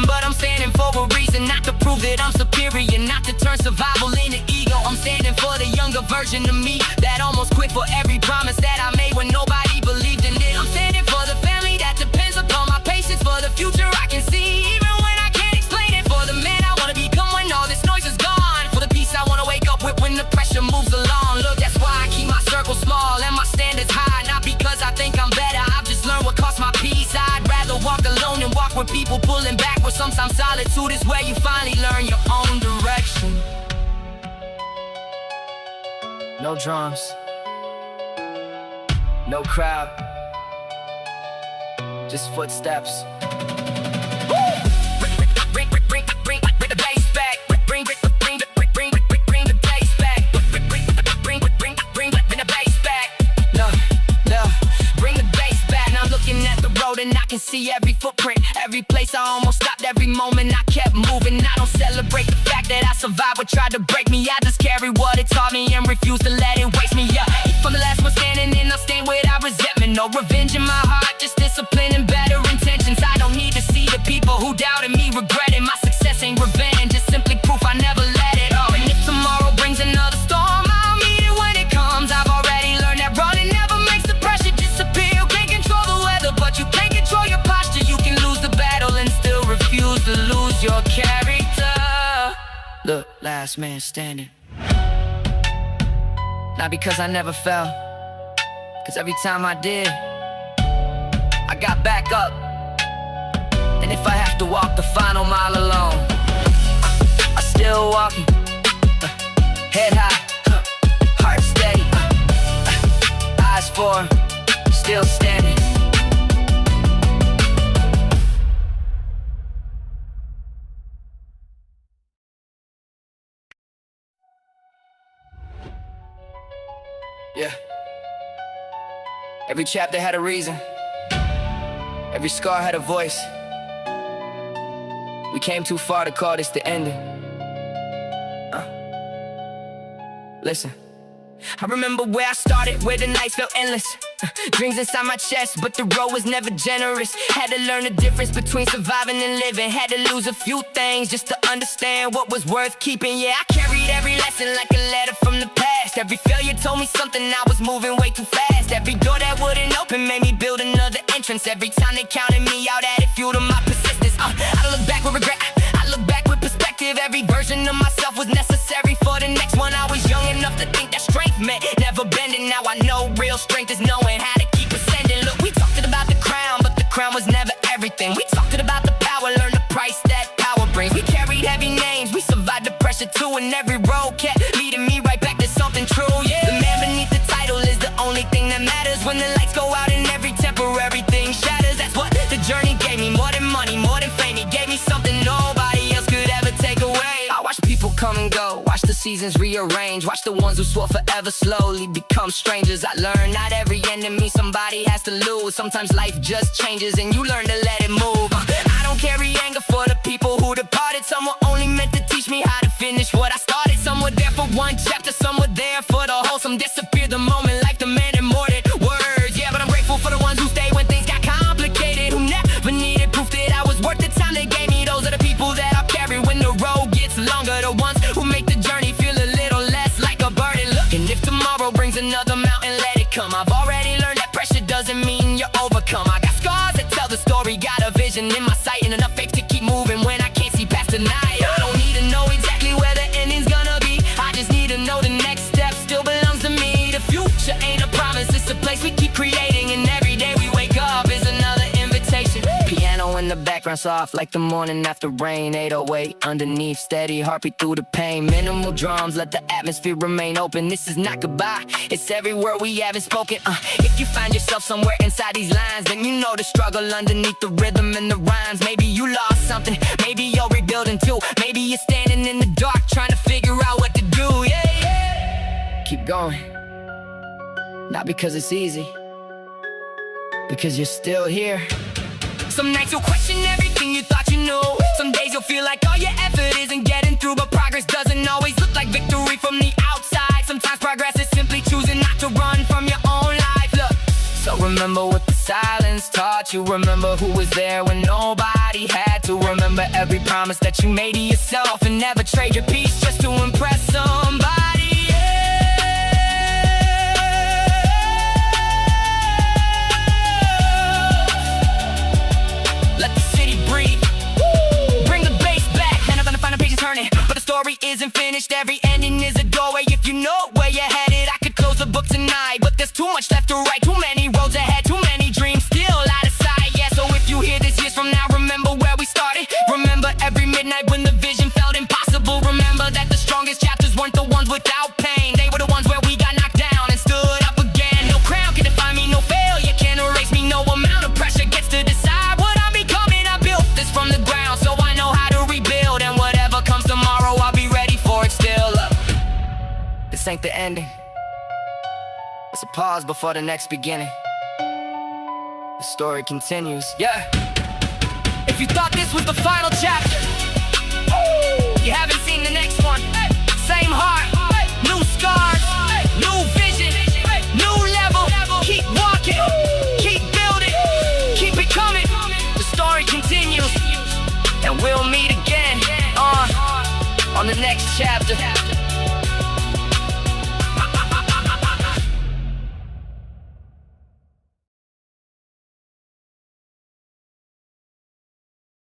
turn survival into ego. I'm standing for the younger version of me that almost quit for every promise that I made when nobody believed in it. I'm standing for the family that depends upon my patience, for the future I can see even when I can't explain it, for the man I wanna become when all this noise is gone, for the peace I wanna wake up with when the pressure moves along. Look, that's why I keep my circle small and my standards high, not because I think I'm better, I've just learned what cost my peace. I'd rather walk alone than walk with people pulling back, where sometimes solitude is where you finally learn your own direction. No drums, no crowd, just footsteps. Bring the bass back. Bring the bass back. Bring the bass back. No, bring the bass back. Now I'm looking at the road and I can see every footprint, every place I almost stopped, every moment I kept moving. I don't celebrate the fact that I survived what tried to break me. I just carry what it taught me and refuse to let it waste me. Yeah, from the last one standing and I'll stand without resentment. No revenge in my heart, just discipline and better intentions. I don't need to see the people who doubted me regretting. My success ain't revenge, it's simply proof I never let it go. And if tomorrow brings another storm, I'll meet it when it comes. I've already learned that running never makes the pressure disappear. You can't control the weather, but you can control your posture. You can lose the battle and still refuse to lose your character. Look, last man standing. Not because I never fell, cause every time I did, I got back up. And if I have to walk the final mile alone, I still walking, head high, heart steady, eyes forward, still standing. Yeah. Every chapter had a reason. Every scar had a voice. We came too far to call this the ending. Listen. I remember where I started, where the nights felt endless. Dreams inside my chest, but the road was never generous. Had to learn the difference between surviving and living. Had to lose a few things just to understand what was worth keeping. Yeah, I carried every lesson like a letter from the past. Every failure told me something, I was moving way too fast. Every door that wouldn't open made me build another entrance. Every time they counted me out, added fuel to my persistence. I look back with regret, I look back with perspective. Every version of myself was necessary for the next one. I was young enough to think that strength meant never bending. Now I know real strength is knowing how to keep ascending. Look, we talked about the crown, but the crown was never everything. We talked about the power, learned the price that power brings. We carried heavy names, we survived the pressure too, and every road kept leading me right back to something true. Yeah, the man beneath the title is the only thing that matters. When the lights go out and every temporary thing shatters, that's what the journey gave me. More than money, more than fame, it gave me something nobody else could ever take away. I watch people come and go, watch the seasons rearrange, watch the ones who swore forever slowly become strangers. I learned not every enemy somebody has to lose. Sometimes life just changes and you learn to let it move. I don't carry anger for the people who departed. Some were only meant to teach me how to finish what I started. Some were there for one chapter, some were there for the whole. Some disappeared the moment life demanded more than words. Yeah, but I'm grateful for the ones who stayed when things got complicated, who never needed proof that I was worth the time they gave me. Those are the people that I'll carry when the road gets longer, the ones who make the journey feel a little less like a burden. Look, and if tomorrow brings another mountain, let it come. I've already learned that pressure doesn't mean you're overcome. I got scars that tell the story, got a vision in my sight, and enough faith to keep moving when I can't see past tonight. I don't need to know exactly where the ending's gonna be, I just need to know the next step still belongs to me. The future ain't a promise, it's a place we keep creating, and every day we wake up is another invitation. Piano in the background soft like the morning after rain. 808 underneath, steady heartbeat through the pain. Minimal drums, let the atmosphere remain open. This is not goodbye, it's every word we haven't spoken. If you find yourself somewhere inside these lines, then you know the struggle underneath the rhythm and the rhymes. Maybe you lost something, maybe you're rebuilding too. Maybe you're standing in the dark trying to figure out what to do. Yeah. Keep going, not because it's easy, because you're still here. Some nights you'll question everything you thought you knew. Some days you'll feel like all your effort isn't getting through, but progress doesn't always look like victory from the outside. Sometimes progress is simply choosing not to run from your own life. Look, so remember what the silence taught you. Remember who was there when nobody had to. Remember every promise that you made to yourself, and never trade your peace just to story isn't finished. Every ending is a doorway. If you know where you're headed, I could close the book tonight, but there's too much left to write. Too many roads ahead, too many dreams still out of sight. Yeah, so if you hear this years from now, remember where we started. Remember every midnight when the vision felt impossible. Remember that the strongest chapters weren't the ones without pain. They were the ones where we got knocked down and stood up again. No crown can define me, no failure can erase me. No amount of pressure gets to decide what I'm becoming. I built this from the ground, so I know how to rebuild. And whatever comes tomorrow, I'll be ready for it still. This ain't the ending. It's a pause before the next beginning. The story continues, yeah. If you thought this was the final chapter, you haven't seen the next one. Same heart, new scars, new vision, new level. Keep walking, keep building, keep it coming. The story continues, and we'll meet again on the next chapter.